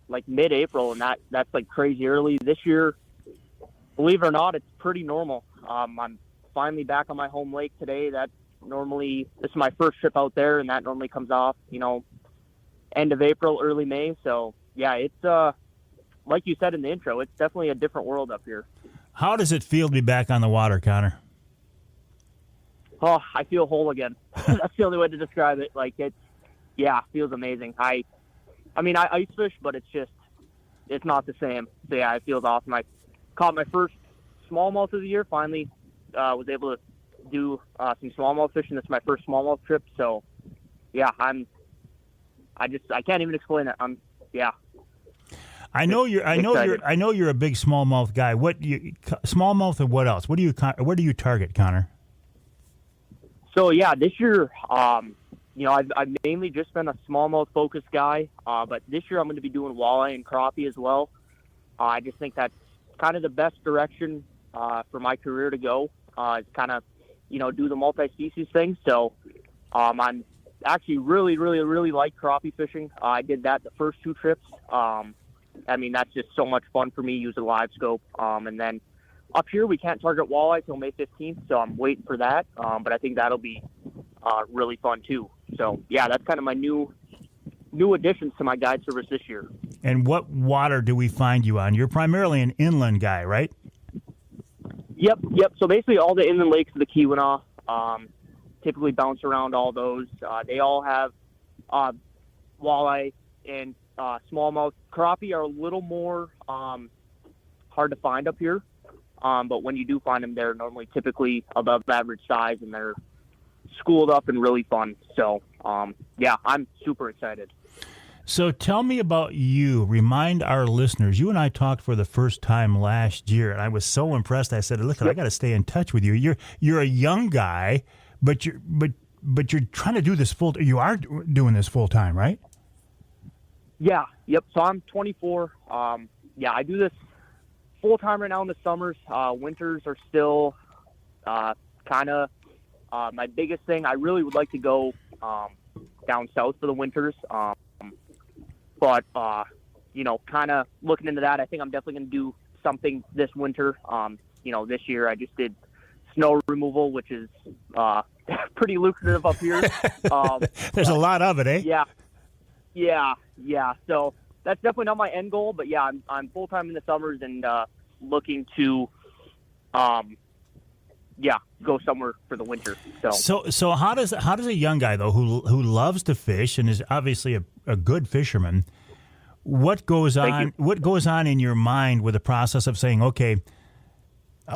E: like mid-April, and that's like crazy early. This year, believe it or not, it's pretty normal. I'm finally back on my home lake today. This is my first trip out there, and that normally comes off, end of April, early May. So, yeah, it's like you said in the intro, it's definitely a different world up here.
B: How does it feel to be back on the water, Connor?
E: Oh, I feel whole again. That's the only way to describe it. Like, feels amazing. I mean, I ice fish, but it's not the same. So, yeah, it feels awesome. I caught my first smallmouth of the year. Finally was able to do some smallmouth fishing. This is my first smallmouth trip. So, yeah, I can't even explain it. I know you're a big smallmouth guy. Smallmouth and what else? Where do you target, Connor? So yeah, this year, I've mainly just been a smallmouth focused guy. But this year I'm going to be doing walleye and crappie as well. I just think that's kind of the best direction for my career to go. Is kind of, do the multi-species thing. So I'm actually really, really, really like crappie fishing. I did that the first 2 trips. That's just so much fun for me using live scope. And then up here, we can't target walleye till May 15th, so I'm waiting for that. But I think that'll be really fun too. So yeah, that's kind of my new additions to my guide service this year.
B: And what water do we find you on? You're primarily an inland guy, right?
E: Yep. So basically all the inland lakes of the Keweenaw, typically bounce around all those. They all have walleye and smallmouth. Crappie are a little more hard to find up here, but when you do find them, they're normally typically above average size, and they're schooled up and really fun. So, yeah, I'm super excited.
B: So tell me about you. Remind our listeners. You and I talked for the first time last year, and I was so impressed. I said, "Look, I got to stay in touch with you. You're a young guy, but you're trying to do this full. You are doing this full time, right?"
E: Yeah. Yep. So I'm 24. I do this full time right now in the summers. Winters are still kind of my biggest thing. I really would like to go down south for the winters. But kind of looking into that, I think I'm definitely going to do something this winter. This year I just did snow removal, which is pretty lucrative up here.
B: There's a lot of it, eh?
E: Yeah. So that's definitely not my end goal, but yeah, I'm full time in the summers and looking to, go somewhere for the winter.
B: So how does a young guy though who loves to fish and is obviously a good fisherman, what goes on in your mind with the process of saying, okay,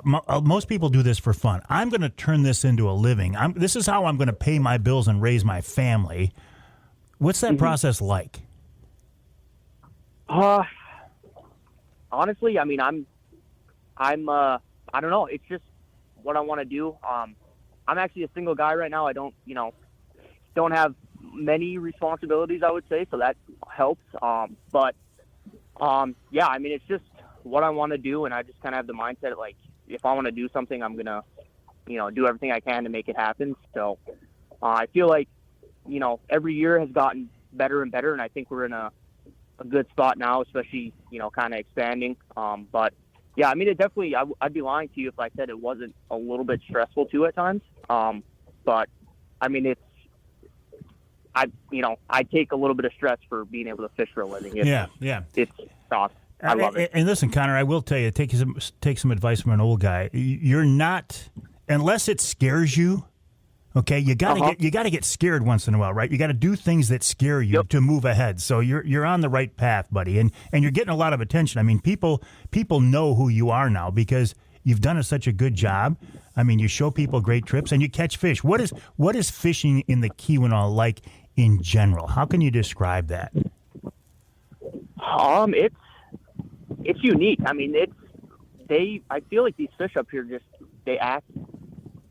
B: most people do this for fun. I'm going to turn this into a living. This is how I'm going to pay my bills and raise my family. What's that process like?
E: Honestly, I mean, I'm I don't know. It's just what I want to do. I'm actually a single guy right now. I don't have many responsibilities, I would say, so that helps. I mean, it's just what I want to do, and I just kind of have the mindset like, if I want to do something, I'm gonna, do everything I can to make it happen. So I feel like, every year has gotten better and better, and I think we're in a good spot now, especially, kind of expanding. But yeah, I mean, it definitely, I'd be lying to you if I said it wasn't a little bit stressful too at times. But I mean, I take a little bit of stress for being able to fish for a living. It's awesome. I love it.
B: And listen, Connor, I will tell you, take some advice from an old guy. You're not, unless it scares you. Okay, you gotta get scared once in a while, right? You got to do things that scare you to move ahead. So you're on the right path, buddy, and you're getting a lot of attention. I mean, people know who you are now because you've done such a good job. I mean, you show people great trips and you catch fish. What is fishing in the Keweenaw like in general? How can you describe that?
E: It's unique. I mean, I feel like these fish up here they act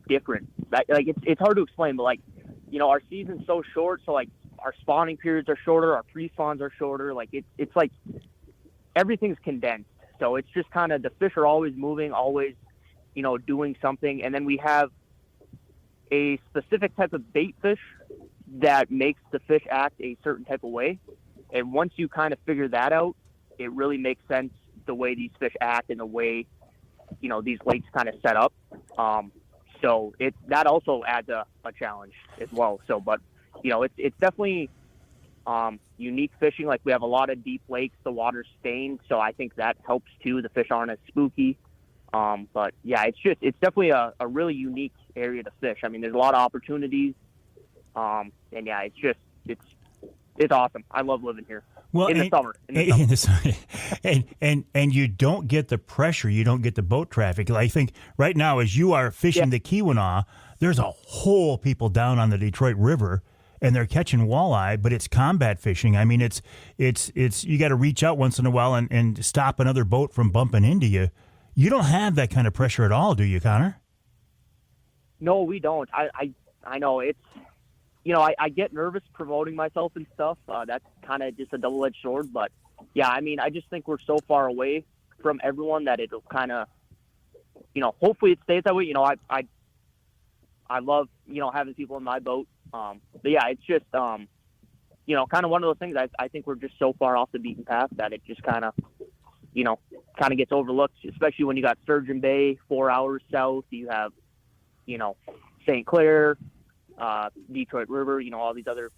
E: different. Like it's hard to explain, but like, our season's so short, so like our spawning periods are shorter, our pre-spawns are shorter. Like it's like everything's condensed. So it's just kind of, the fish are always moving, always, doing something. And then we have a specific type of bait fish that makes the fish act a certain type of way. And once you kind of figure that out, it really makes sense the way these fish act and the way, these lakes kind of set up. So that also adds a challenge as well. So, but, it's definitely unique fishing. Like, we have a lot of deep lakes, the water's stained, so I think that helps too. The fish aren't as spooky. But yeah, it's definitely a really unique area to fish. I mean, there's a lot of opportunities. And yeah, it's awesome. I love living here.
B: Well,
E: in the summer.
B: And you don't get the pressure. You don't get the boat traffic. I think right now, as you are fishing the Keweenaw, there's a whole people down on the Detroit River, and they're catching walleye, but it's combat fishing. I mean, it's you got to reach out once in a while and stop another boat from bumping into you. You don't have that kind of pressure at all, do you, Connor?
E: No, we don't. I know it's. I get nervous promoting myself and stuff. That's kind of just a double-edged sword. But, yeah, I mean, I just think we're so far away from everyone that it'll kind of, hopefully it stays that way. I love, having people in my boat. But, yeah, it's just, kind of one of those things. I think we're just so far off the beaten path that it just kind of, gets overlooked, especially when you got Sturgeon Bay 4 hours south. You have, St. Clair, Detroit River, all these other,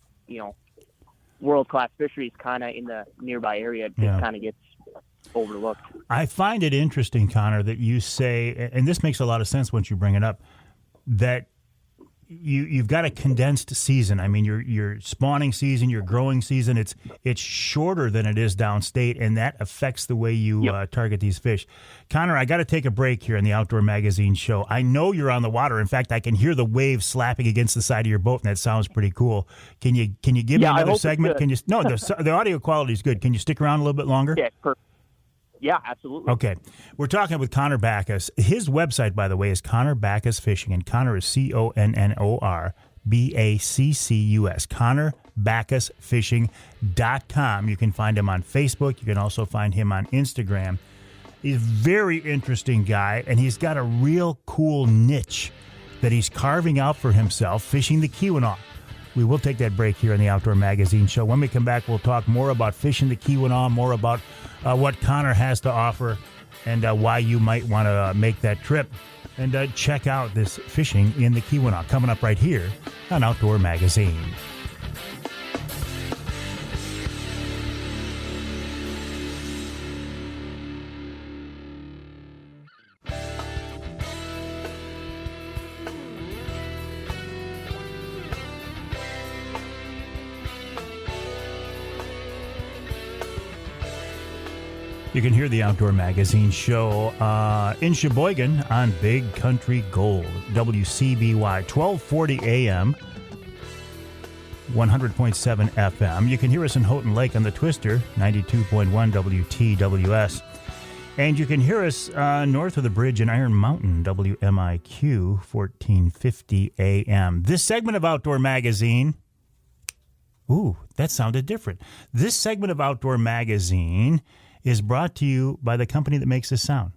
E: world-class fisheries kind of in the nearby area. It just kind of gets overlooked.
B: I find it interesting, Connor, that you say, and this makes a lot of sense once you bring it up, that you've got a condensed season. I mean, your spawning season, your growing season, it's shorter than it is downstate, and that affects the way you target these fish. Connor, I got to take a break here in the Outdoor Magazine show. I know you're on the water. In fact, I can hear the waves slapping against the side of your boat, and that sounds pretty cool. Can you give me another segment? Can you? No, the audio quality is good. Can you stick around a little bit longer?
E: Yeah, perfect. Yeah, absolutely.
B: Okay. We're talking with Connor Baccus. His website, by the way, is Connor Baccus Fishing, and Connor is ConnorBaccus, ConnorBaccusFishing.com. You can find him on Facebook. You can also find him on Instagram. He's a very interesting guy, and he's got a real cool niche that he's carving out for himself, fishing the Keweenaw. We will take that break here on the Outdoor Magazine show. When we come back, we'll talk more about fishing the Keweenaw, more about what Connor has to offer, and why you might want to make that trip and check out this fishing in the Keweenaw. Coming up right here on Outdoor Magazine. You can hear the Outdoor Magazine show in Sheboygan on Big Country Gold, WCBY, 1240 AM, 100.7 FM. You can hear us in Houghton Lake on the Twister, 92.1 WTWS. And you can hear us north of the bridge in Iron Mountain, WMIQ, 1450 AM. This segment of Outdoor Magazine... Ooh, that sounded different. This segment of Outdoor Magazine is brought to you by the company that makes this sound.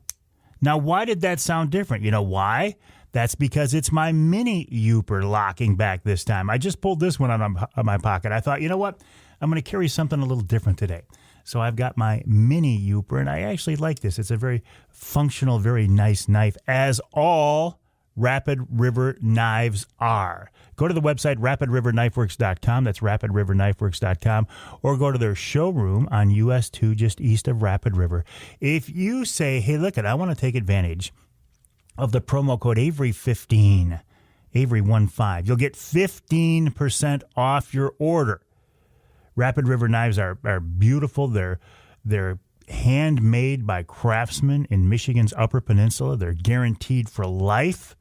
B: Now, why did that sound different? You know why? That's because it's my mini Youper locking back this time. I just pulled this one out of my pocket. I thought, you know what? I'm going to carry something a little different today. So I've got my mini Youper, and I actually like this. It's a very functional, very nice knife, as all Rapid River knives are. Go to the website, rapidriverknifeworks.com. That's rapidriverknifeworks.com. Or go to their showroom on US 2, just east of Rapid River. If you say, hey, look, I want to take advantage of the promo code Avery15, Avery15, you'll get 15% off your order. Rapid River knives are beautiful. They're handmade by craftsmen in Michigan's Upper Peninsula. They're guaranteed for life.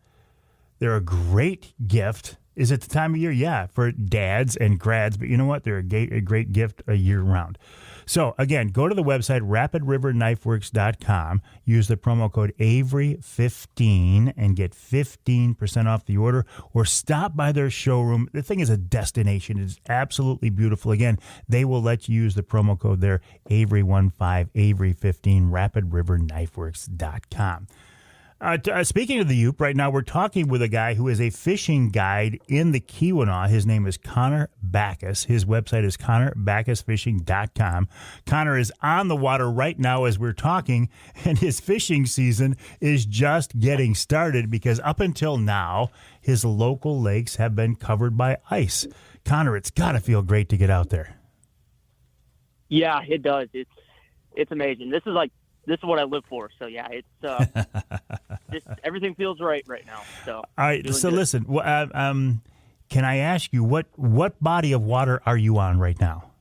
B: They're a great gift. Is it the time of year? Yeah, for dads and grads. But you know what? They're a great gift a year round. So, again, go to the website, rapidriverknifeworks.com. Use the promo code Avery15 and get 15% off the order. Or stop by their showroom. The thing is a destination. It's absolutely beautiful. Again, they will let you use the promo code there, Avery15, Avery15, rapidriverknifeworks.com. Speaking of the Youp, right now we're talking with a guy who is a fishing guide in the Keweenaw. His name is Connor Baccus. His website is ConnorBaccusFishing.com. Connor is on the water right now as we're talking, and his fishing season is just getting started because up until now, his local lakes have been covered by ice. Connor, it's got to feel great to get out there.
E: Yeah, it does. It's amazing. This is what I live for. So yeah, it's just everything feels right now. So
B: all right. So
E: good.
B: Listen, can I ask you what body of water are you on right now?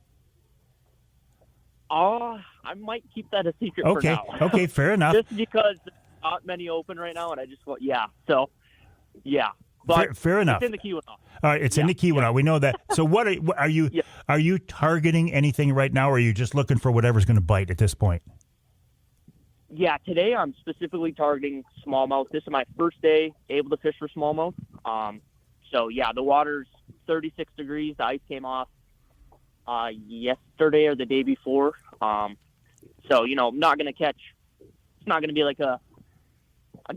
E: I might keep that a secret for now.
B: Okay, fair enough.
E: Just because there's not many open right now, and I just So yeah. But
B: fair enough.
E: It's in the Keweenaw.
B: All right, it's in the Keweenaw. Yeah. We know that. So what are you yeah. Are you targeting anything right now, or are you just looking for whatever's going to bite at this point?
E: Yeah, today I'm specifically targeting smallmouth. This is my first day able to fish for smallmouth. So yeah, the water's 36 degrees. The ice came off yesterday or the day before. So I'm not gonna catch. It's not gonna be like a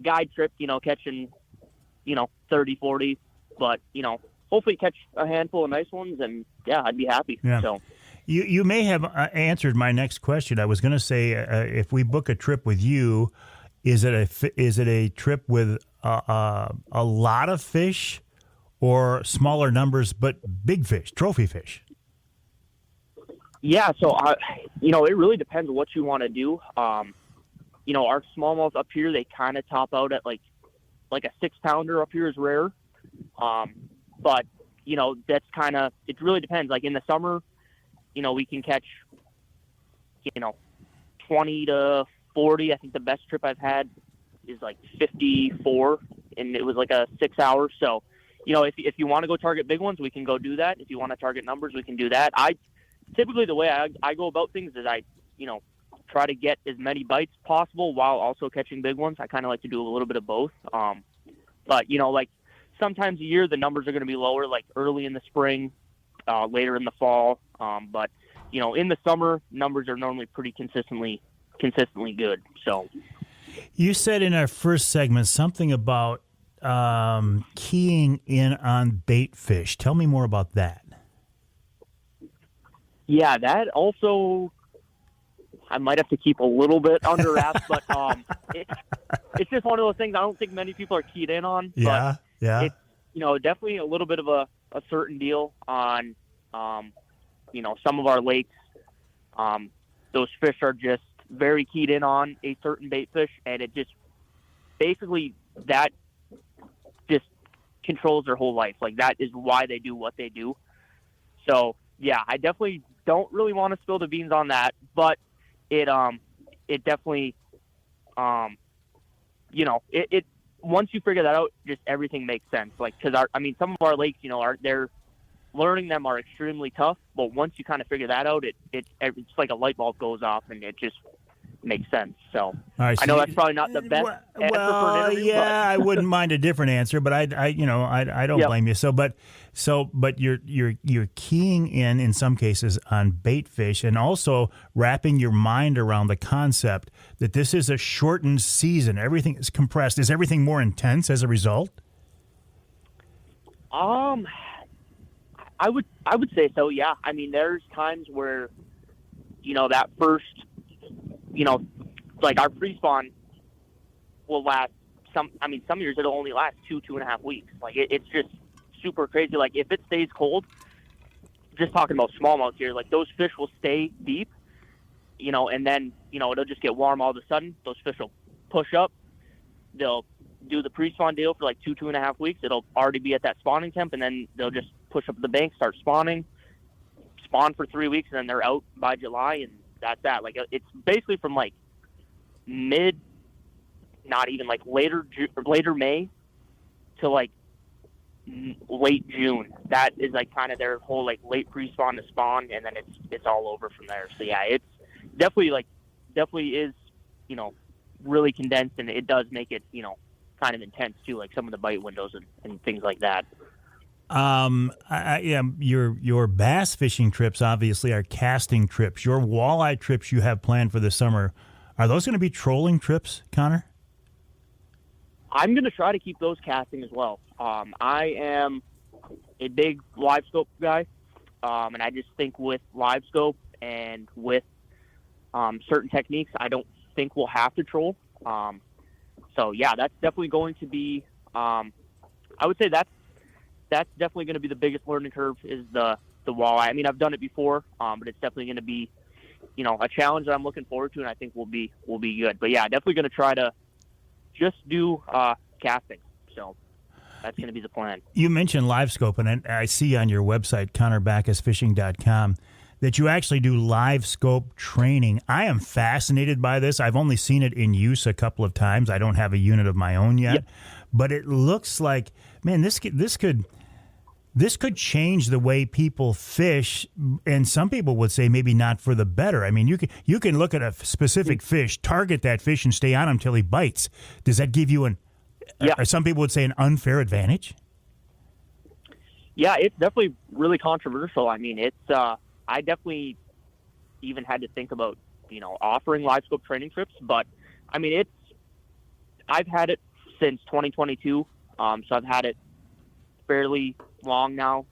E: guide trip, catching 30, 40, but hopefully catch a handful of nice ones, and yeah, I'd be happy.
B: Yeah.
E: So.
B: You may have answered my next question. I was going to say, if we book a trip with you, is it a trip with a lot of fish, or smaller numbers but big fish, trophy fish?
E: Yeah, so it really depends what you want to do. Our smallmouth up here, they kind of top out at like a 6-pounder up here is rare. But, that's kind of, it really depends. Like in the summer, we can catch, 20 to 40. I think the best trip I've had is like 54, and it was like a 6 hour. So, if you want to go target big ones, we can go do that. If you want to target numbers, we can do that. Typically the way I go about things is I try to get as many bites possible while also catching big ones. I kind of like to do a little bit of both. But like sometimes a year the numbers are going to be lower, like early in the spring, later in the fall. But in the summer, numbers are normally pretty consistently good. So
B: you said in our first segment something about keying in on bait fish. Tell me more about that.
E: Yeah, that also I might have to keep a little bit under wraps, but it's just one of those things I don't think many people are keyed in on.
B: Yeah,
E: but
B: yeah.
E: It's definitely a little bit of a certain deal on some of our lakes. Those fish are just very keyed in on a certain bait fish, and it just basically that just controls their whole life. Like that is why they do what they do. So yeah, I definitely don't really want to spill the beans on that, but it definitely it once you figure that out, just everything makes sense. Like because some of our lakes they're learning them are extremely tough, but once you kind of figure that out, it's like a light bulb goes off and it just makes sense. So,
B: right, so
E: I know that's probably not the best answer for an interview.
B: Yeah, I wouldn't mind a different answer, but I don't blame you. But you're keying in some cases on bait fish, and also wrapping your mind around the concept that this is a shortened season. Everything is compressed. Is everything more intense as a result?
E: I would say so. Yeah. I mean, there's times where that first. Like our pre-spawn will last some years it'll only last 2.5 weeks. Like it's just super crazy. Like if it stays cold, just talking about smallmouth here, like those fish will stay deep, and then, it'll just get warm all of a sudden. Those fish will push up. They'll do the pre-spawn deal for like 2.5 weeks. It'll already be at that spawning temp, and then they'll just push up the bank, start spawn for 3 weeks, and then they're out by July, and that's that. Like it's basically from like not even like later May to like late June. That is like kind of their whole like late pre-spawn to spawn, and then it's all over from there. So yeah, it's definitely is really condensed, and it does make it kind of intense too, like some of the bite windows and things like that.
B: Your bass fishing trips obviously are casting trips. Your walleye trips you have planned for this summer, are those going to be trolling trips, Connor?
E: I'm going to try to keep those casting as well. I am a big live scope guy, and I just think with live scope and with certain techniques, I don't think we'll have to troll. So yeah, that's definitely going to be. I would say that's definitely going to be the biggest learning curve is the walleye. I mean, I've done it before, but it's definitely going to be, a challenge that I'm looking forward to, and I think will be good. But yeah, definitely going to try to just do casting. So that's going to be the plan. You
B: mentioned live scope, and I see on your website, ConnorBaccusFishing.com, that you actually do live scope training. I am fascinated by this. I've only seen it in use a couple of times. I don't have a unit of my own yet, yep. But it looks like, man, this could change the way people fish, and some people would say maybe not for the better. I mean, you can look at a specific fish, target that fish, and stay on him until he bites. Does that give you some people would say an unfair advantage?
E: Yeah, it's definitely really controversial. I mean, it's I definitely even had to think about offering live scope training trips, but I mean I've had it since 2022, so I've had it fairly long now,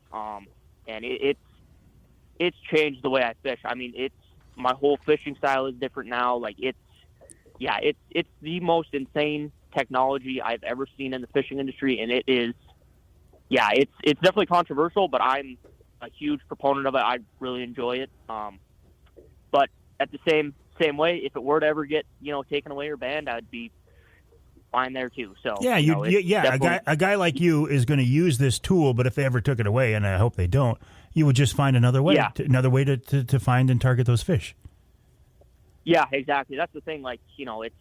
E: and it's changed the way I fish. I mean, my whole fishing style is different now. Like it's the most insane technology I've ever seen in the fishing industry, and it's definitely controversial, but I'm a huge proponent of it. I really enjoy it. But at the same way, if it were to ever get taken away or banned, I'd be fine there too. So
B: yeah, a guy like you is going to use this tool, but if they ever took it away, and I hope they don't, you would just find another way, to find and target those fish.
E: Yeah, exactly. That's the thing. Like, it's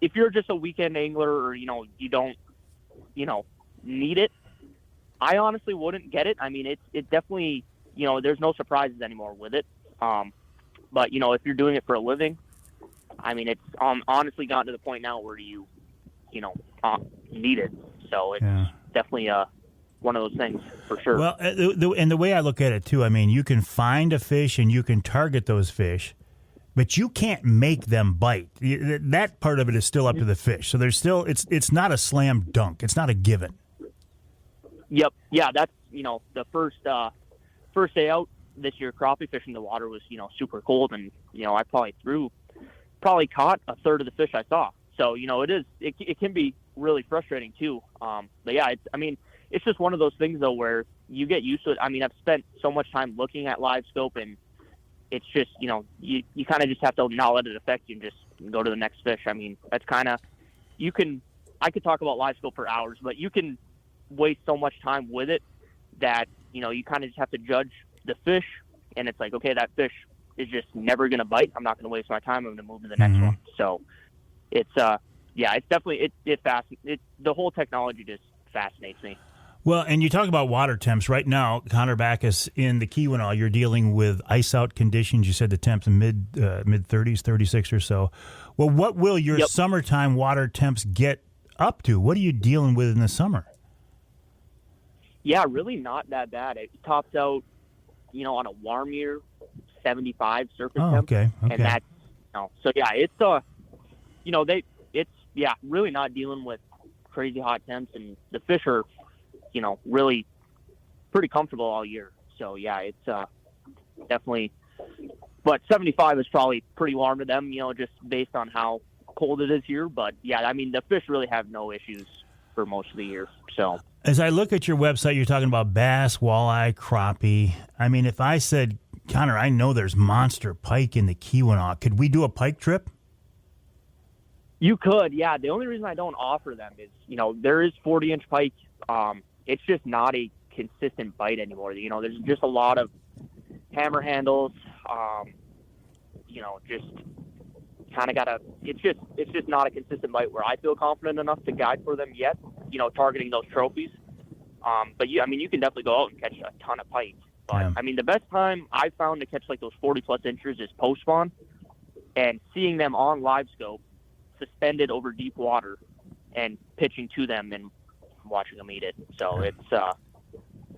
E: if you're just a weekend angler or you don't need it, I honestly wouldn't get it. I mean, it definitely there's no surprises anymore with it. But if you're doing it for a living, I mean, it's honestly gotten to the point now where you need it. So it's definitely one of those things for sure.
B: Well, and the way I look at it too, I mean, you can find a fish and you can target those fish, but you can't make them bite. That part of it is still up to the fish. So there's still it's not a slam dunk. It's not a given.
E: Yep. Yeah, that's the first day out this year crappie fishing. The water was super cold, and I probably caught a third of the fish I saw. So it can be really frustrating too. But yeah, it's just one of those things though where you get used to it. I mean, I've spent so much time looking at live scope, and it's just you kind of just have to not let it affect you and just go to the next fish. I mean, that's kind of I could talk about live scope for hours, but you can waste so much time with it that you kind of just have to judge the fish, and it's like, okay, that fish is just never going to bite. I'm not going to waste my time. I'm going to move to the next one. So it's it's definitely the whole technology just fascinates me.
B: Well, and you talk about water temps right now, Connor Baccus, in the Keweenaw, you're dealing with ice out conditions. You said the temps in mid 30s, 36 or so. Well, what will your summertime water temps get up to? What are you dealing with in the summer?
E: Yeah, really not that bad. It tops out, on a warm year, 75 surface temp.
B: Okay.
E: And that's, so yeah, it's, really not dealing with crazy hot temps, and the fish are, really pretty comfortable all year. So yeah, it's definitely, but 75 is probably pretty warm to them, just based on how cold it is here. But yeah, I mean, the fish really have no issues for most of the year. So
B: as I look at your website, you're talking about bass, walleye, crappie. I mean, if I said, Connor, I know there's monster pike in the Keweenaw, could we do a pike trip?
E: You could, yeah. The only reason I don't offer them is, there is 40-inch pike. It's just not a consistent bite anymore. There's just a lot of hammer handles. Just kind of it's just not a consistent bite where I feel confident enough to guide for them yet, targeting those trophies. But you can definitely go out and catch a ton of pike. But yeah. I mean, the best time I found to catch like those 40+ inches is post spawn, and seeing them on live scope, suspended over deep water, and pitching to them and watching them eat it. So it's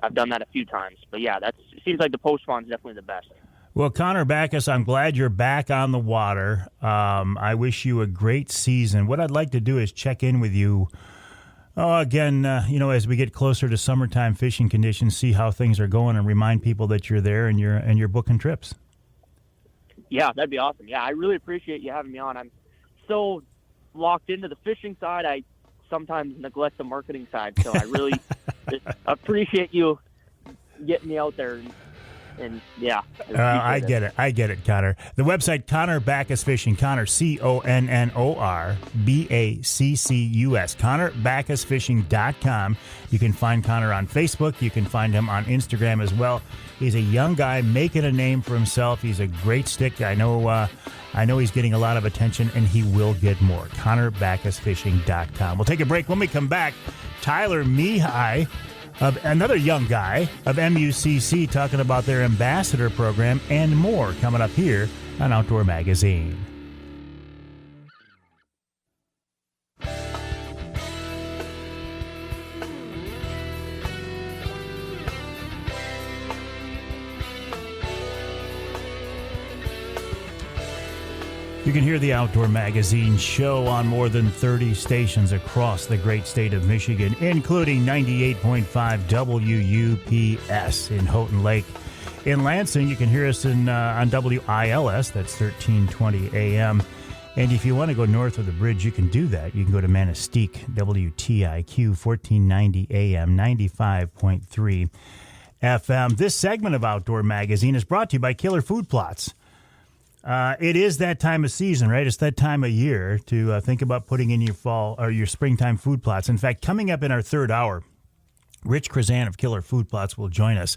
E: I've done that a few times. But yeah, it seems like the post spawn is definitely the best.
B: Well, Connor Baccus, I'm glad you're back on the water. I wish you a great season. What I'd like to do is check in with you again, as we get closer to summertime fishing conditions, see how things are going, and remind people that you're there and you're booking trips.
E: Yeah, that'd be awesome. Yeah, I really appreciate you having me on. I'm so locked into the fishing side, I sometimes neglect the marketing side. So I really just appreciate you getting me out there. And yeah,
B: I get it, Connor. The website, Connor Baccus Fishing, Connor, CONNOR BACCUS, ConnorBaccusFishing.com. You can find Connor on Facebook. You can find him on Instagram as well. He's a young guy making a name for himself. He's a great stick. I know he's getting a lot of attention, and he will get more. ConnorBaccusFishing.com. We'll take a break. When we come back, Tyler Mehigh, of another young guy of MUCC, talking about their ambassador program and more, coming up here on Outdoor Magazine. You can hear the Outdoor Magazine show on more than 30 stations across the great state of Michigan, including 98.5 WUPS in Houghton Lake. In Lansing, you can hear us on WILS, that's 1320 AM. And if you want to go north of the bridge, you can do that. You can go to Manistee, WTIQ, 1490 AM, 95.3 FM. This segment of Outdoor Magazine is brought to you by Killer Food Plots. It is that time of season, right? It's that time of year to think about putting in your fall or your springtime food plots. In fact, coming up in our third hour, Rich Chrzan of Killer Food Plots will join us.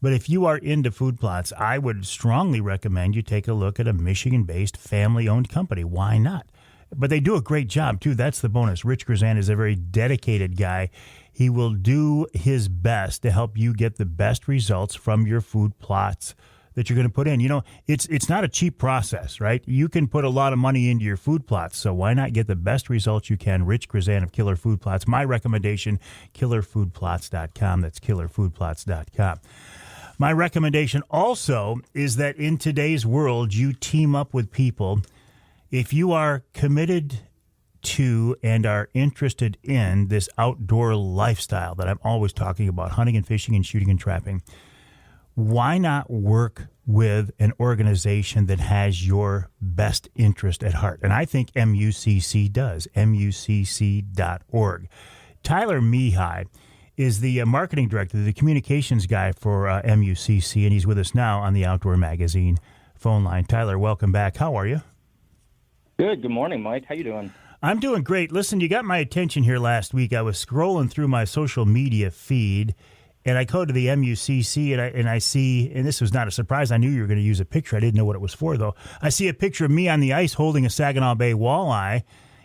B: But if you are into food plots, I would strongly recommend you take a look at a Michigan-based family-owned company. Why not? But they do a great job, too. That's the bonus. Rich Chrzan is a very dedicated guy. He will do his best to help you get the best results from your food plots that you're going to put in. You know, it's not a cheap process, right? You can put a lot of money into your food plots, so why not get the best results you can? Rich Chrzan of Killer Food Plots. My recommendation, killerfoodplots.com. That's killerfoodplots.com. My recommendation also is that in today's world, you team up with people. If you are committed to and are interested in this outdoor lifestyle that I'm always talking about, hunting and fishing and shooting and trapping, why not work with an organization that has your best interest at heart? And I think MUCC does, MUCC.org. Tyler Mehigh is the marketing director, the communications guy for MUCC, and he's with us now on the Outdoor Magazine phone line. Tyler, welcome back. How are you?
F: Good morning, Mike. How you doing?
B: I'm doing great. Listen, you got my attention here last week. I was scrolling through my social media feed, and I go to the MUCC, and I see, and this was not a surprise. I knew you were going to use a picture. I didn't know what it was for, though. I see a picture of me on the ice holding a Saginaw Bay walleye,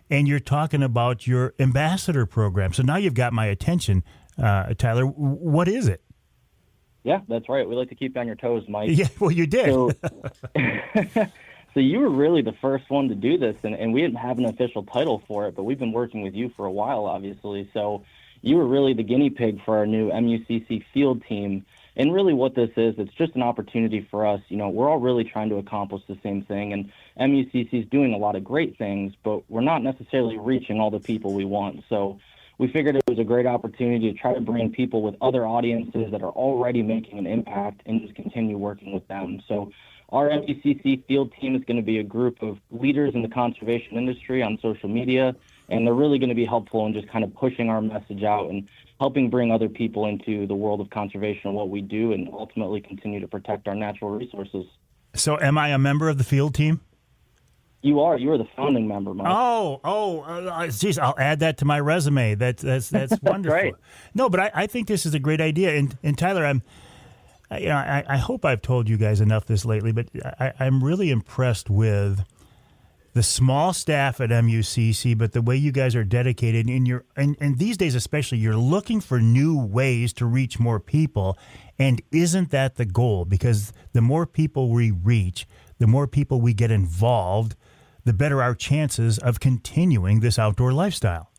B: and you're talking about your ambassador program. So now you've got my attention, Tyler. What is it?
F: Yeah, that's right. We like to keep you on your toes, Mike.
B: Yeah, well, you did.
F: So you were really the first one to do this, and we didn't have an official title for it, but we've been working with you for a while, obviously. So you were really the guinea pig for our new MUCC field team. And really what this is, it's just an opportunity for us. You know, we're all really trying to accomplish the same thing, and MUCC is doing a lot of great things, but we're not necessarily reaching all the people we want. So we figured it was a great opportunity to try to bring people with other audiences that are already making an impact and just continue working with them. So our MUCC field team is going to be a group of leaders in the conservation industry on social media, and they're really going to be helpful in just kind of pushing our message out and helping bring other people into the world of conservation and what we do, and ultimately continue to protect our natural resources.
B: So am I a member of the field team?
F: You are. You are the founding member, Mike.
B: Geez, I'll add that to my resume. That's wonderful.
F: Right.
B: No, but I think this is a great idea. And Tyler, I hope I've told you guys enough this lately, but I'm really impressed with the small staff at MUCC, but the way you guys are dedicated, and these days especially, you're looking for new ways to reach more people. And isn't that the goal? Because the more people we reach, the more people we get involved, the better our chances of continuing this outdoor lifestyle.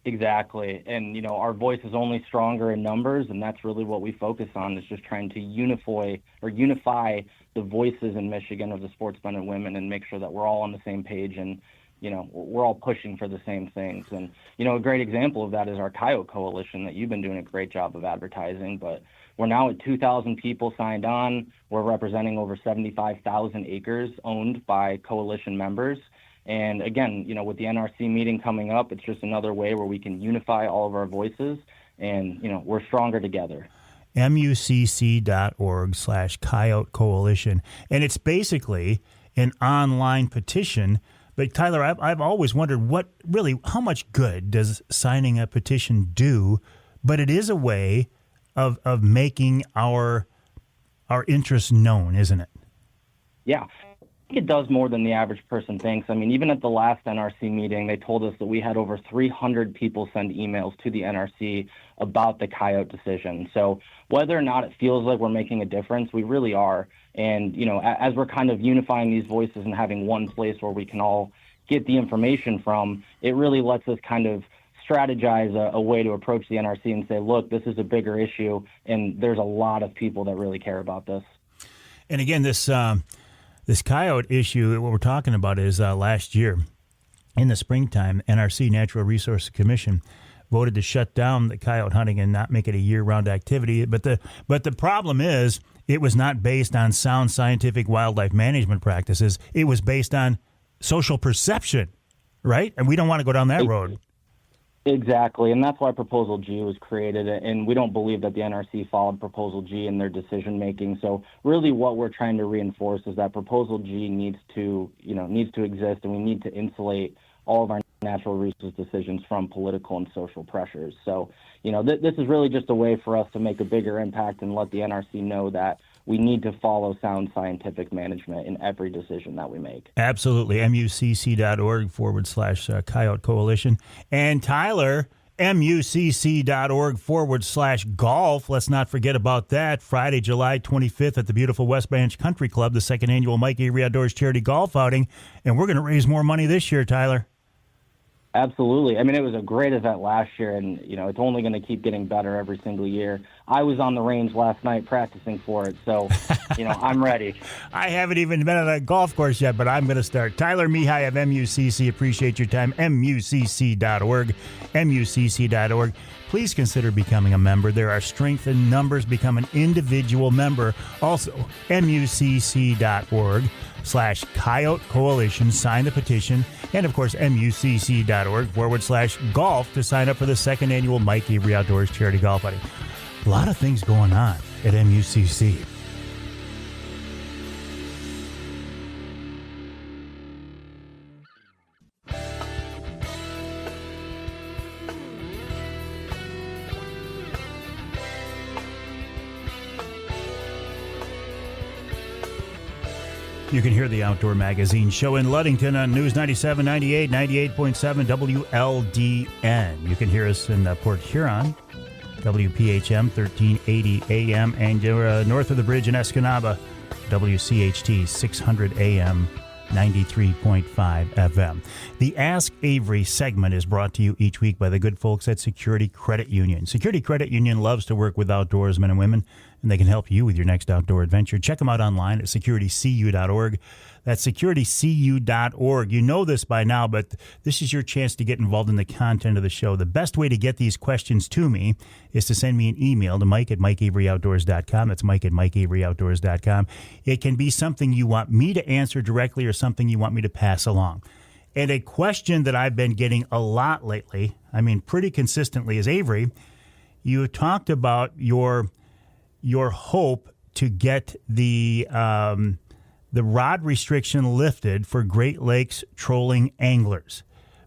F: Exactly. And, you know, our voice is only stronger in numbers, and that's really what we focus on, is just trying to unify the voices in Michigan of the sportsmen and women and make sure that we're all on the same page and, you know, we're all pushing for the same things. And, you know, a great example of that is our Coyote Coalition that you've been doing a great job of advertising, but we're now at 2,000 people signed on. We're representing over 75,000 acres owned by coalition members. And again, you know, with the NRC meeting coming up, it's just another way where we can unify all of our voices and, you know, we're stronger together. MUCC.org/Coyote Coalition. And it's basically an online petition. But Tyler, I've always wondered how much good does signing a petition do? But it is a way of making our interests known, isn't it? Yeah. I think it does more than the average person thinks. I mean, even at the last NRC meeting, they told us that we had over 300 people send emails to the NRC about the coyote decision. So whether or not it feels like we're making a difference, we really are. And, you know, as we're kind of unifying these voices and having one place where we can all get the information from, it really lets us kind of strategize a way to approach the NRC and say, look, this is a bigger issue, and there's a lot of people that really care about this.
B: And again, this coyote issue, what we're talking about is last year in the springtime, NRC, Natural Resources Commission, voted to shut down the coyote hunting and not make it a year-round activity. But the problem is it was not based on sound scientific wildlife management practices. It was based on social perception, right? And we don't want to go down that road.
G: Exactly, and that's why Proposal G was created, and we don't believe that the NRC followed Proposal G in their decision-making. So really what we're trying to reinforce is that Proposal G needs to exist, and we need to insulate all of our natural resource decisions from political and social pressures. So, this is really just a way for us to make a bigger impact and let the NRC know that we need to follow sound scientific management in every decision that we make.
B: Absolutely. MUCC.org/Coyote Coalition. And Tyler, MUCC.org/golf. Let's not forget about that. Friday, July 25th at the beautiful West Branch Country Club, the second annual Mike Avery Outdoors Charity Golf Outing. And we're going to raise more money this year, Tyler.
G: Absolutely. I mean, it was a great event last year, and, it's only going to keep getting better every single year. I was on the range last night practicing for it, so, I'm ready.
B: I haven't even been on a golf course yet, but I'm going to start. Tyler Mehigh of MUCC, appreciate your time. MUCC.org, MUCC.org. Please consider becoming a member. There are strength in numbers. Become an individual member. Also, MUCC.org/Coyote Coalition. Sign the petition. And, of course, MUCC.org/golf to sign up for the second annual Mike Avery Outdoors Charity Golf Outing. A lot of things going on at MUCC. You can hear the Outdoor Magazine show in Ludington on News 97, 98, 98.7 WLDN. You can hear us in Port Huron, WPHM 1380 AM, and north of the bridge in Escanaba, WCHT 600 AM, 93.5 FM. The Ask Avery segment is brought to you each week by the good folks at Security Credit Union. Security Credit Union loves to work with outdoorsmen and women, and they can help you with your next outdoor adventure. Check them out online at securitycu.org. That's securitycu.org. You know this by now, but this is your chance to get involved in the content of the show. The best way to get these questions to me is to send me an email to mike@mikeaveryoutdoors.com. That's mike@mikeaveryoutdoors.com. It can be something you want me to answer directly or something you want me to pass along. And a question that I've been getting a lot lately, pretty consistently, is, Avery, you talked about your hope to get the rod restriction lifted for Great Lakes trolling anglers.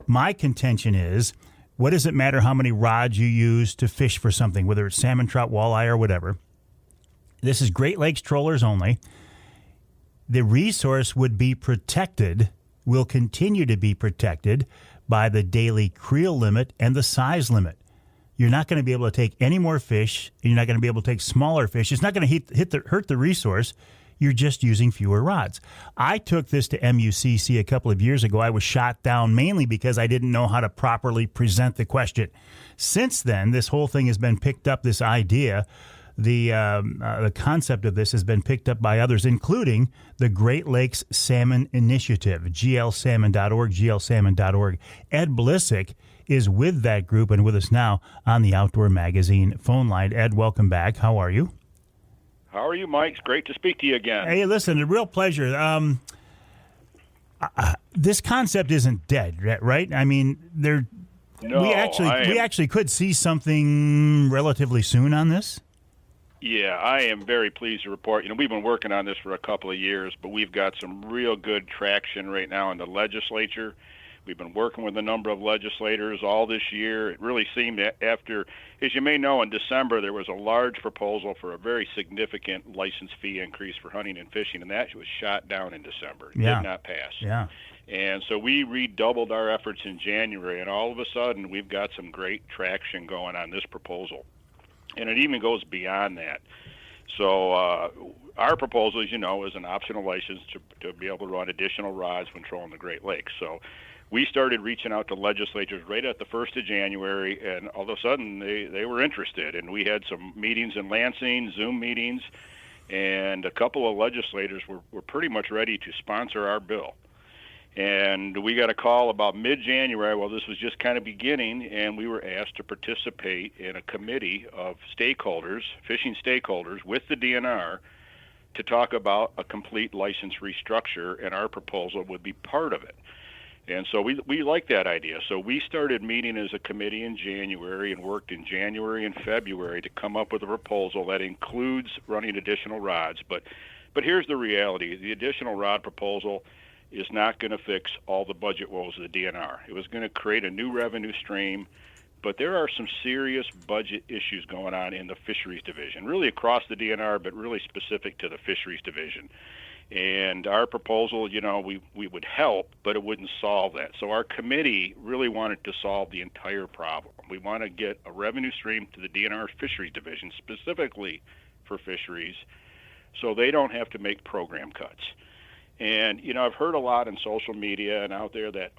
B: My contention is, what does it matter how many rods you use to fish for something, whether it's salmon, trout, walleye, or whatever? This is Great Lakes trollers only. The resource would be protected, will continue to be protected by the daily creel limit and the size limit. You're not going to be able to take any more fish. You're not going to be able to take smaller fish. It's not going to hurt the resource. You're just using fewer rods. I took this to MUCC a couple of years ago. I was shot down mainly because I didn't know how to properly present the question. Since then, this whole thing has been picked up, this idea. The concept of this has been picked up by others, including the Great Lakes Salmon Initiative, glsalmon.org, glsalmon.org. Ed Blissck is with that group and with us now on the Outdoor Magazine phone line. Ed, welcome back. How are you?
H: How are you, Mike? It's great to speak to you again.
B: Hey, listen, a real pleasure. This concept isn't dead, right? We actually could see something relatively soon on this.
H: Yeah, I am very pleased to report. We've been working on this for a couple of years, but we've got some real good traction right now in the legislature. We've been working with a number of legislators all this year. It really seemed after, as you may know, in December there was a large proposal for a very significant license fee increase for hunting and fishing, and that was shot down in December. It did not pass.
B: Yeah.
H: And so we redoubled our efforts in January, and all of a sudden we've got some great traction going on this proposal. And it even goes beyond that. So our proposal, as you know, is an optional license to be able to run additional rods when trolling the Great Lakes. So we started reaching out to legislatures right at the 1st of January, and all of a sudden they were interested. And we had some meetings in Lansing, Zoom meetings, and a couple of legislators were pretty much ready to sponsor our bill. And we got a call about mid-January while this was just kind of beginning, and we were asked to participate in a committee of stakeholders, fishing stakeholders, with the DNR to talk about a complete license restructure, and our proposal would be part of it. And so we like that idea. So we started meeting as a committee in January and worked in January and February to come up with a proposal that includes running additional rods. But here's the reality. The additional rod proposal is not going to fix all the budget woes of the DNR. It was going to create a new revenue stream, but there are some serious budget issues going on in the fisheries division, really across the DNR, but really specific to the fisheries division. And our proposal, we would help, but it wouldn't solve that. So our committee really wanted to solve the entire problem. We want to get a revenue stream to the DNR fisheries division, specifically for fisheries, so they don't have to make program cuts. And, I've heard a lot in social media and out there that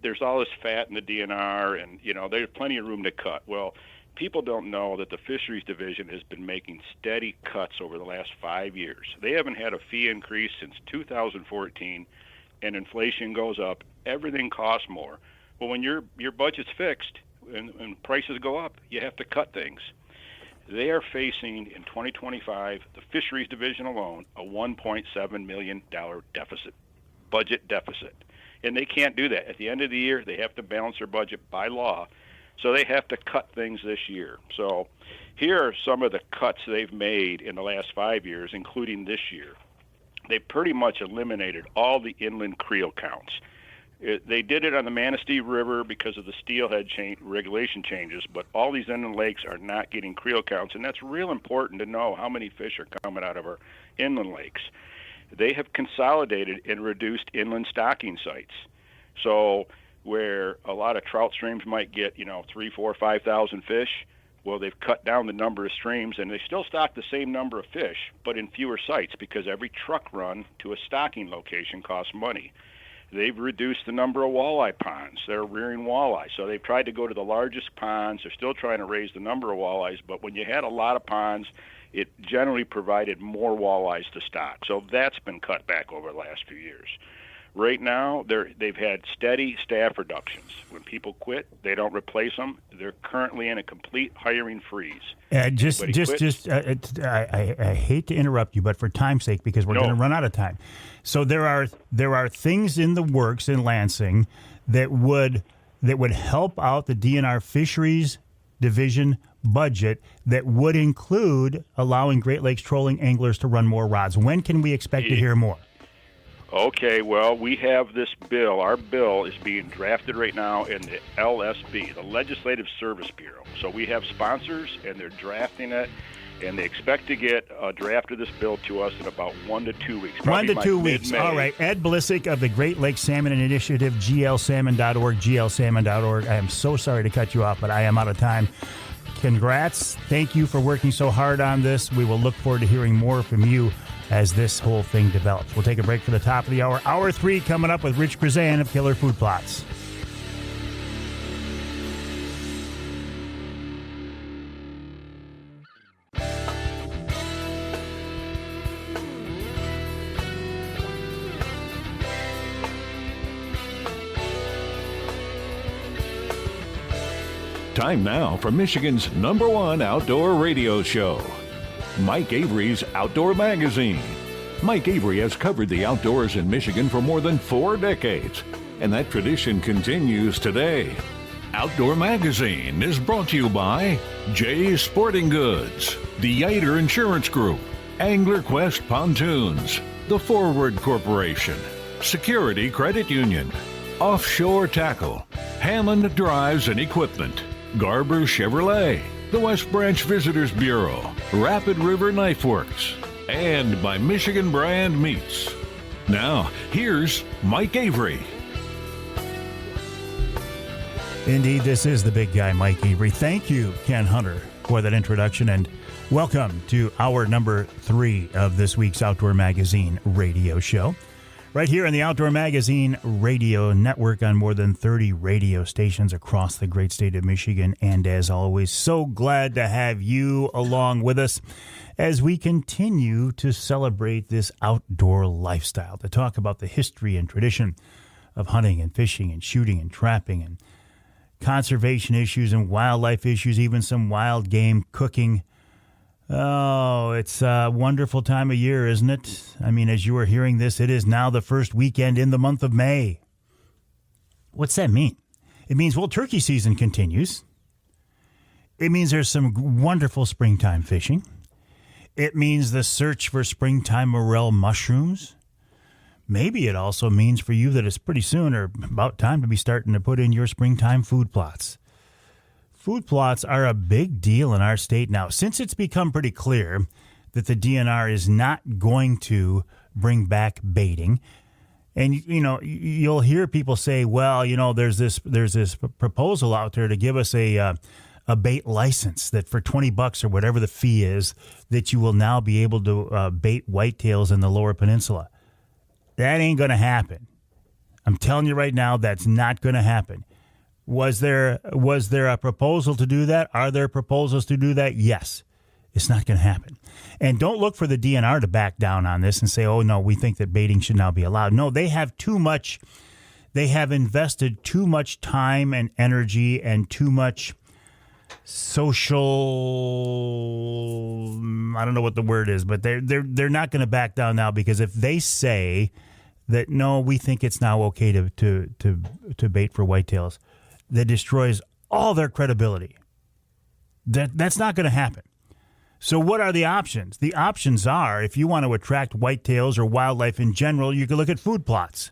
H: there's all this fat in the DNR and, there's plenty of room to cut. Well, people don't know that the fisheries division has been making steady cuts over the last 5 years. They haven't had a fee increase since 2014, and inflation goes up. Everything costs more. Well, when your budget's fixed and prices go up, you have to cut things. They are facing, in 2025, the fisheries division alone, a $1.7 million budget deficit. And they can't do that. At the end of the year, they have to balance their budget by law. So they have to cut things this year. So here are some of the cuts they've made in the last 5 years, including this year. They pretty much eliminated all the inland creel counts. They did it on the Manistee River because of the steelhead regulation changes, but all these inland lakes are not getting creel counts, and that's real important to know how many fish are coming out of our inland lakes. They have consolidated and reduced inland stocking sites. So where a lot of trout streams might get, 3, 4, 5,000 fish, well, they've cut down the number of streams, and they still stock the same number of fish, but in fewer sites, because every truck run to a stocking location costs money. They've reduced the number of walleye ponds. They're rearing walleye. So they've tried to go to the largest ponds. They're still trying to raise the number of walleyes, but when you had a lot of ponds, it generally provided more walleyes to stock. So that's been cut back over the last few years. Right now, they've had steady staff reductions. When people quit, they don't replace them. They're currently in a complete hiring freeze.
B: I hate to interrupt you, but for time's sake, because we're going to run out of time. So there are things in the works in Lansing that would help out the DNR fisheries division budget that would include allowing Great Lakes trolling anglers to run more rods. When can we expect to hear more?
H: Okay, well, we have this bill. Our bill is being drafted right now in the LSB, the Legislative Service Bureau. So we have sponsors, and they're drafting it, and they expect to get a draft of this bill to us in about 1 to 2 weeks.
B: 1 to 2 weeks.
H: Mid-May.
B: All right. Ed Blissck of the Great Lakes Salmon Initiative, glsalmon.org, glsalmon.org. I am so sorry to cut you off, but I am out of time. Congrats. Thank you for working so hard on this. We will look forward to hearing more from you as this whole thing develops. We'll take a break for the top of the hour. Hour 3 coming up with Rich Chrzan of Killer Food Plots.
A: Time now for Michigan's #1 outdoor radio show, Mike Avery's Outdoor Magazine. Mike Avery has covered the outdoors in Michigan for more than 4 decades, and that tradition continues today. Outdoor Magazine is brought to you by Jay's Sporting Goods, the Yater Insurance Group, AnglerQuest Pontoons, The Forward Corporation, Security Credit Union, Offshore Tackle, Hammond Drives and Equipment, Garber Chevrolet, the West Branch Visitors Bureau, Rapid River Knife Works, and by Michigan Brand Meats. Now, here's Mike Avery.
B: Indeed, this is the big guy, Mike Avery. Thank you, Ken Hunter, for that introduction, and welcome to hour number 3 of this week's Outdoor Magazine radio show. Right here on the Outdoor Magazine radio network on more than 30 radio stations across the great state of Michigan. And as always, so glad to have you along with us as we continue to celebrate this outdoor lifestyle, to talk about the history and tradition of hunting and fishing and shooting and trapping and conservation issues and wildlife issues, even some wild game cooking. Oh, it's a wonderful time of year, isn't it? I mean, as you are hearing this, it is now the first weekend in the month of May. What's that mean? It means, well, turkey season continues. It means there's some wonderful springtime fishing. It means the search for springtime morel mushrooms. Maybe it also means for you that it's pretty soon or about time to be starting to put in your springtime food plots. Food plots are a big deal in our state now, since it's become pretty clear that the DNR is not going to bring back baiting. And, you know, you'll hear people say, well, you know, there's this proposal out there to give us a bait license that for $20 or whatever the fee is, that you will now be able to bait whitetails in the Lower Peninsula. That ain't going to happen. I'm telling you right now, that's not going to happen. Was there a proposal to do that? Are there proposals to do that? Yes. It's not going to happen. And don't look for the DNR to back down on this and say, oh, no, we think that baiting should now be allowed. No, they have invested too much time and energy and too much social, I don't know what the word is, but they're not going to back down now, because if they say that, no, we think it's now okay to bait for whitetails, that destroys all their credibility. That's not going to happen. So what are the options? The options are, if you want to attract whitetails or wildlife in general, you can look at food plots.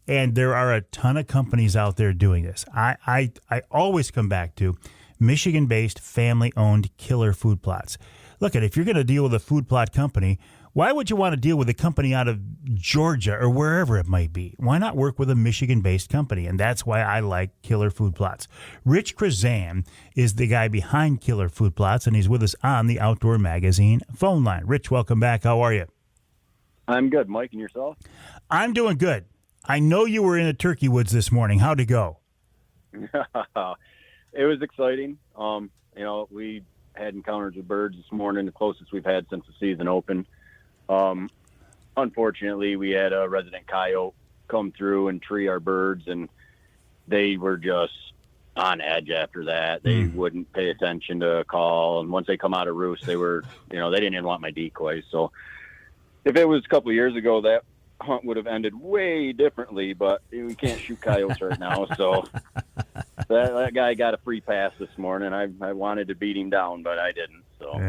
B: And there are a ton of companies out there doing this. I always come back to Michigan-based, family-owned killer food plots. Look, if you're going to deal with a food plot company, why would you want to deal with a company out of Georgia or wherever it might be? Why not work with a Michigan-based company? And that's why I like Killer Food Plots. Rich Chrzan is the guy behind Killer Food Plots, and he's with us on the Outdoor Magazine phone line. Rich, welcome back. How are you?
I: I'm good, Mike, and yourself?
B: I'm doing good. I know you were in the turkey woods this morning. How'd it go?
I: It was exciting. You know, we had encounters with birds this morning, the closest we've had since the season opened. Unfortunately, we had a resident coyote come through and tree our birds, and they were just on edge after that. They wouldn't pay attention to a call, and once they come out of roost, they were, you know, they didn't even want my decoys. So if it was a couple of years ago, that hunt would have ended way differently, but we can't shoot coyotes right now. So that guy got a free pass this morning. I wanted to beat him down, but I didn't. So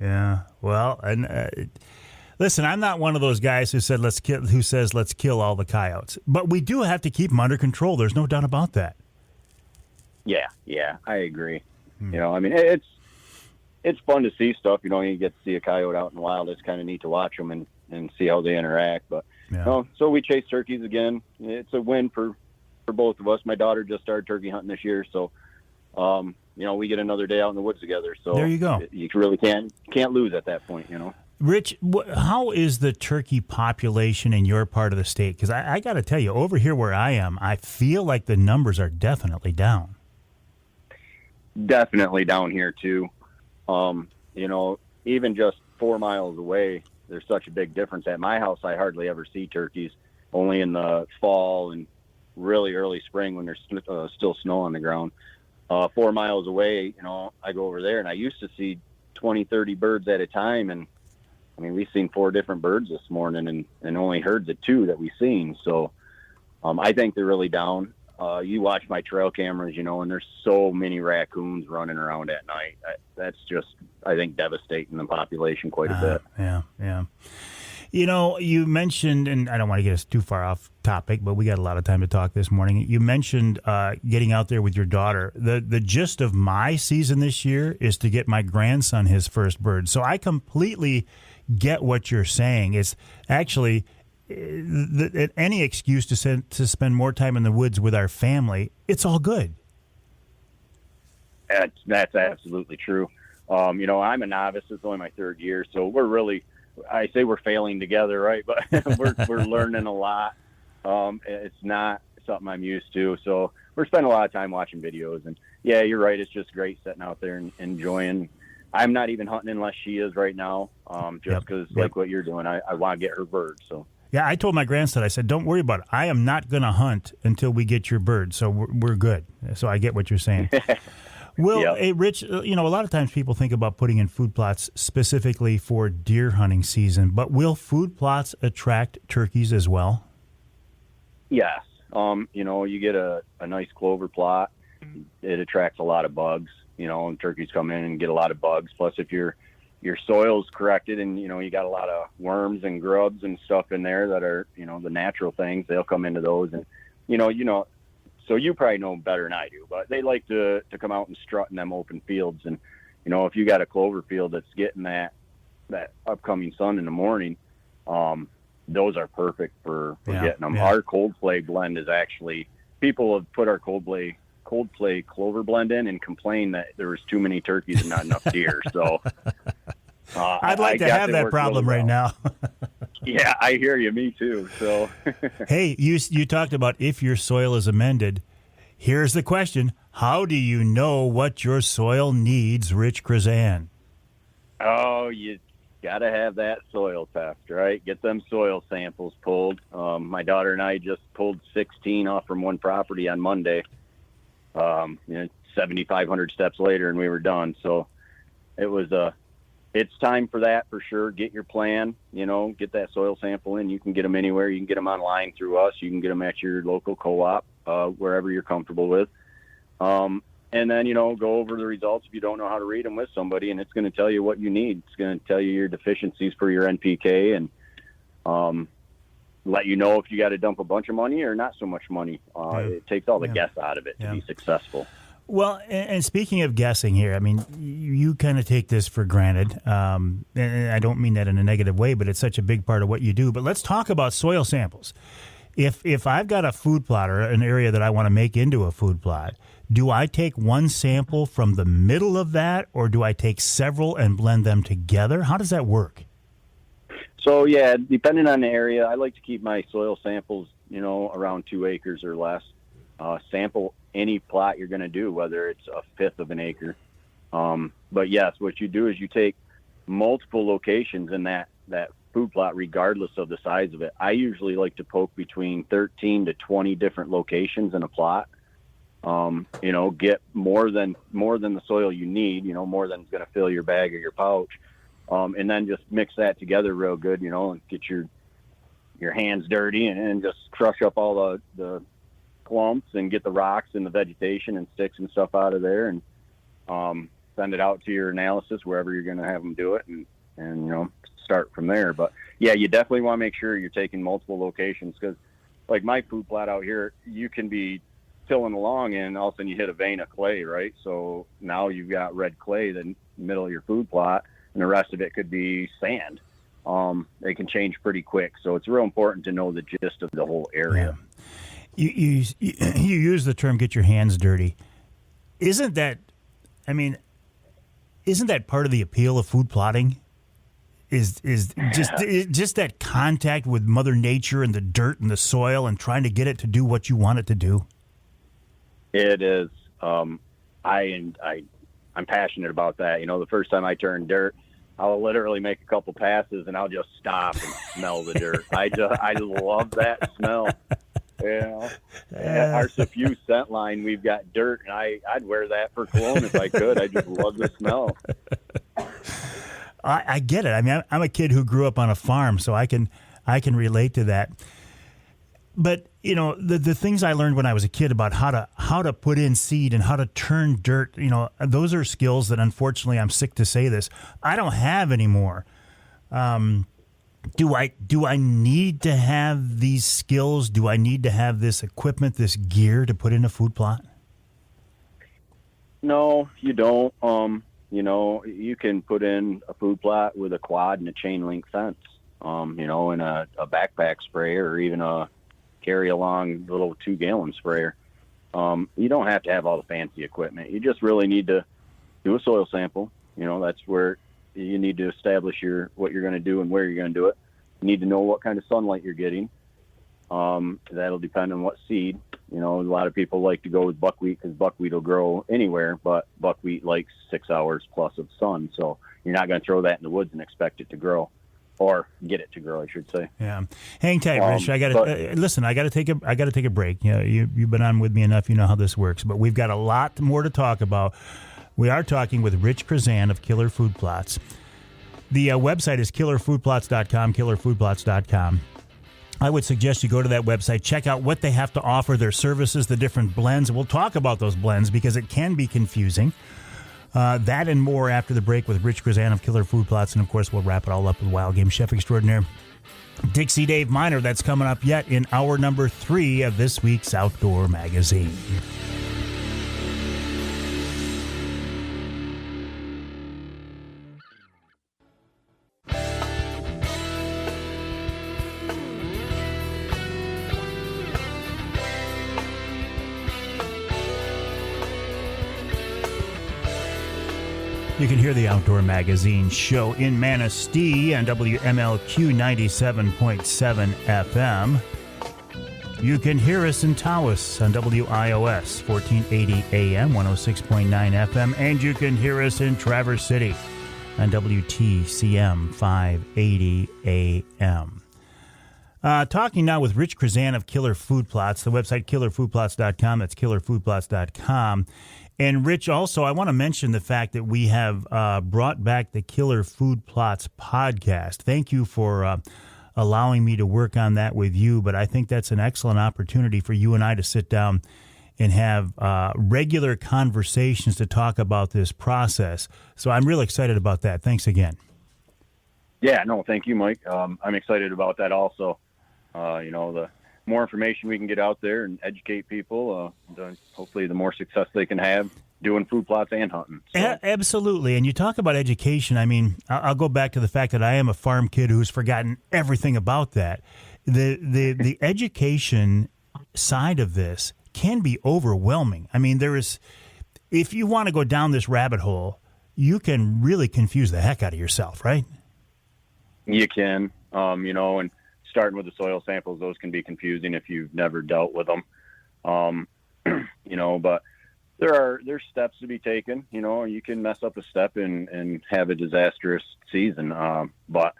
B: yeah. Well, and listen, I'm not one of those guys who says let's kill all the coyotes, but we do have to keep them under control. There's no doubt about that.
I: Yeah, I agree. You know, I mean, it's fun to see stuff. You know, you get to see a coyote out in the wild. It's kind of neat to watch them and see how they interact. But so we chase turkeys again. It's a win for both of us. My daughter just started turkey hunting this year, so you know, we get another day out in the woods together. So
B: there you go.
I: You really can't lose at that point. You know.
B: Rich, how is the turkey population in your part of the state? Because I got to tell you, over here where I am, I feel like the numbers are definitely down.
I: Definitely down here too. You know, even just 4 miles away, there's such a big difference. At my house, I hardly ever see turkeys, only in the fall and really early spring when there's still snow on the ground. 4 miles away, you know, I go over there and I used to see 20, 30 birds at a time. And I mean, we've seen 4 different birds this morning and only heard the 2 that we've seen. So I think they're really down. You watch my trail cameras, you know, and there's so many raccoons running around at night. That's just, I think, devastating the population quite a bit.
B: Yeah. You know, you mentioned, and I don't want to get us too far off topic, but we got a lot of time to talk this morning. You mentioned getting out there with your daughter. The gist of my season this year is to get my grandson his first bird. So I completely get what you're saying. It's actually any excuse to spend more time in the woods with our family. It's all good.
I: That's absolutely true. You know, I'm a novice. It's only my 3rd year, so I say we're failing together, right? But we're learning a lot. It's not something I'm used to, so we're spending a lot of time watching videos. And yeah, you're right. It's just great sitting out there and enjoying. I'm not even hunting unless she is right now, just because like what you're doing, I want to get her bird. So
B: yeah, I told my grandson, I said, don't worry about it. I am not going to hunt until we get your bird, so we're good. So I get what you're saying. Well, hey, Rich, you know, a lot of times people think about putting in food plots specifically for deer hunting season, but will food plots attract turkeys as well?
I: Yes. You get a nice clover plot. It attracts a lot of bugs, and turkeys come in and get a lot of bugs. Plus, if your soil's corrected and, you got a lot of worms and grubs and stuff in there that are, the natural things, they'll come into those. And, so you probably know better than I do, but they like to come out and strut in them open fields. And, if you got a clover field that's getting that upcoming sun in the morning, those are perfect for getting them. Our cold play blend is actually, people have put our cold play clover blend in and complain that there was too many turkeys and not enough deer. So
F: I'd like to have that problem really right now.
I: Yeah, I hear you. Me too. So
F: hey, you talked about if your soil is amended. Here's the question: how do you know what your soil needs, Rich Chrzan?
I: Oh, you got to have that soil test, right? Get them soil samples pulled. My daughter and I just pulled 16 off from one property on Monday. 7,500 steps later, and we were done. So it was it's time for that for sure. Get your plan, get that soil sample in. You can get them anywhere. You can get them online through us. You can get them at your local co-op, wherever you're comfortable with. And then, go over the results if you don't know how to read them with somebody, and it's going to tell you what you need. It's going to tell you your deficiencies for your NPK and let you know if you got to dump a bunch of money or not so much money. It takes all the guess out of it to be successful.
F: Well, and speaking of guessing here, I mean, you kind of take this for granted, and I don't mean that in a negative way, but it's such a big part of what you do. But let's talk about soil samples. If I've got a food plot or an area that I want to make into a food plot, do I take one sample from the middle of that, or do I take several and blend them together? How does that work?
I: So, yeah, depending on the area, I like to keep my soil samples, around 2 acres or less. Sample any plot you're going to do, whether it's a fifth of an acre. But yes, what you do is you take multiple locations in that food plot, regardless of the size of it. I usually like to poke between 13 to 20 different locations in a plot. Get more than the soil you need, more than is going to fill your bag or your pouch. And then just mix that together real good, and get your hands dirty and just crush up all the clumps and get the rocks and the vegetation and sticks and stuff out of there, and send it out to your analysis wherever you're going to have them do it, and start from there. But yeah, you definitely want to make sure you're taking multiple locations, because like my food plot out here, you can be tilling along and all of a sudden you hit a vein of clay, right? So now you've got red clay in the middle of your food plot, and the rest of it could be sand. They can change pretty quick, so it's real important to know the gist of the whole area.
F: Yeah. You use the term "get your hands dirty." Isn't that part of the appeal of food plotting? Is just that contact with Mother Nature and the dirt and the soil and trying to get it to do what you want it to do?
I: It is. I'm passionate about that. The first time I turn dirt, I'll literally make a couple passes and I'll just stop and smell the dirt. I love that smell. At our Suffuse scent line, we've got dirt, and I'd wear that for cologne if I could. I just love the smell.
F: I get it. I mean, I'm a kid who grew up on a farm, so I can relate to that. But the things I learned when I was a kid about how to put in seed and how to turn dirt, those are skills that, unfortunately, I'm sick to say this, I don't have anymore. Do I need to have these skills? Do I need to have this equipment, this gear to put in a food plot?
I: No, you don't. You can put in a food plot with a quad and a chain link fence, and a backpack sprayer, or even a carry along little 2-gallon sprayer. You don't have to have all the fancy equipment. You just really need to do a soil sample. That's where you need to establish what you're going to do and where you're going to do it. You need to know what kind of sunlight you're getting. That'll depend on what seed. A lot of people like to go with buckwheat because buckwheat will grow anywhere, but buckwheat likes 6 hours plus of sun. So you're not going to throw that in the woods and expect it to grow, or get it to grow, I should say.
F: Yeah. Hang tight, Rich. I got to listen. I got to take a break. You've been on with me enough. You know how this works. But we've got a lot more to talk about. We are talking with Rich Chrzan of Killer Food Plots. The website is killerfoodplots.com, killerfoodplots.com.
B: I would suggest you go to that website, check out what they have to offer, their services, the different blends. We'll talk about those blends because it can be confusing. That and more after the break with Rich Chrzan of Killer Food Plots. And, of course, we'll wrap it all up with Wild Game Chef Extraordinaire Dixie Dave Miner. That's coming up yet in hour number 3 of this week's Outdoor Magazine. You can hear the Outdoor Magazine show in Manistee on WMLQ 97.7 FM. You can hear us in Taos on WIOS 1480 AM, 106.9 FM. And you can hear us in Traverse City on WTCM 580 AM. Talking now with Rich Chrzan of Killer Food Plots, the website killerfoodplots.com. That's killerfoodplots.com. And, Rich, also, I want to mention the fact that we have brought back the Killer Food Plots podcast. Thank you for allowing me to work on that with you, but I think that's an excellent opportunity for you and I to sit down and have regular conversations to talk about this process. So I'm really excited about that. Thanks again.
I: Yeah, no, thank you, Mike. I'm excited about that also. The more information we can get out there and educate people, hopefully the more success they can have doing food plots and hunting. So.
B: Absolutely. And you talk about education. I mean, I'll go back to the fact that I am a farm kid who's forgotten everything about that. The education side of this can be overwhelming. I mean, if you want to go down this rabbit hole, you can really confuse the heck out of yourself, right?
I: You can, and starting with the soil samples, those can be confusing if you've never dealt with them. But there's steps to be taken. You can mess up a step and have a disastrous season. But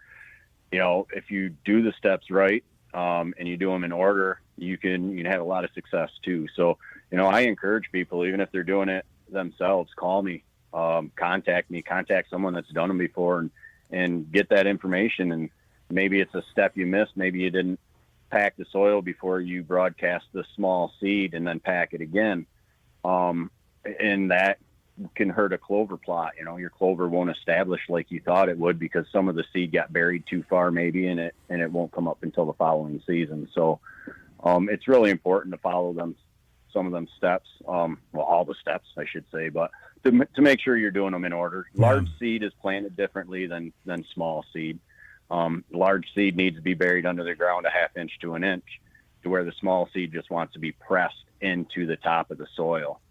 I: if you do the steps right and you do them in order, you can have a lot of success too. So, I encourage people, even if they're doing it themselves, call me, contact someone that's done them before and get that information. And maybe it's a step you missed. Maybe you didn't pack the soil before you broadcast the small seed and then pack it again. And that can hurt a clover plot. Your clover won't establish like you thought it would because some of the seed got buried too far maybe and it won't come up until the following season. So it's really important to follow some of them steps. All the steps, I should say, but to make sure you're doing them in order. Large seed is planted differently than small seed. Large seed needs to be buried under the ground a half inch to an inch, to where the small seed just wants to be pressed into the top of the soil.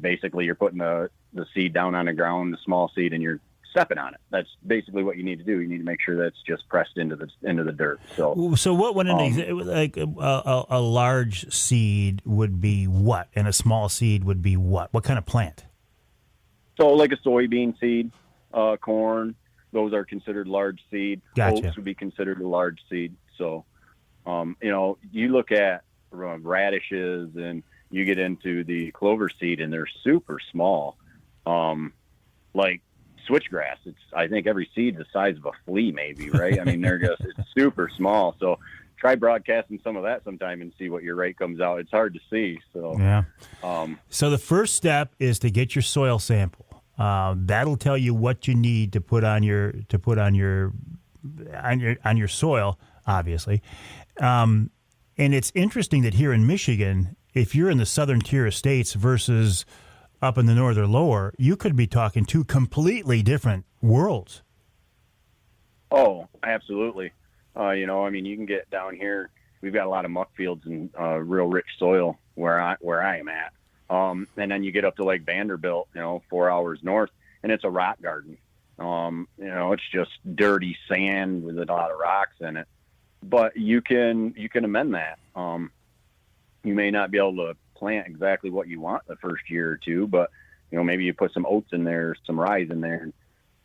I: Basically you're putting the seed down on the ground, the small seed, and you're stepping on it. That's basically what you need to do. You need to make sure that's just pressed into the dirt. So
B: what would a large seed would be what, and a small seed would be what? What kind of plant?
I: So like a soybean seed, corn, those are considered large seed.
B: Gotcha.
I: Oats would be considered a large seed. So, you look at radishes and you get into the clover seed and they're super small. Like switchgrass, I think every seed's the size of a flea maybe, right? I mean, it's super small. So try broadcasting some of that sometime and see what your rate comes out. It's hard to see. So,
B: yeah. So the first step is to get your soil sample. That'll tell you what you need to put on your soil, obviously. And it's interesting that here in Michigan, if you're in the southern tier of states versus up in the northern lower, you could be talking two completely different worlds.
I: Oh, absolutely. You can get down here. We've got a lot of muck fields and real rich soil where I am at. And then you get up to like Vanderbilt, 4 hours north, and it's a rock garden. It's just dirty sand with a lot of rocks in it. But you can amend that. You may not be able to plant exactly what you want the first year or two, but maybe you put some oats in there, some rye in there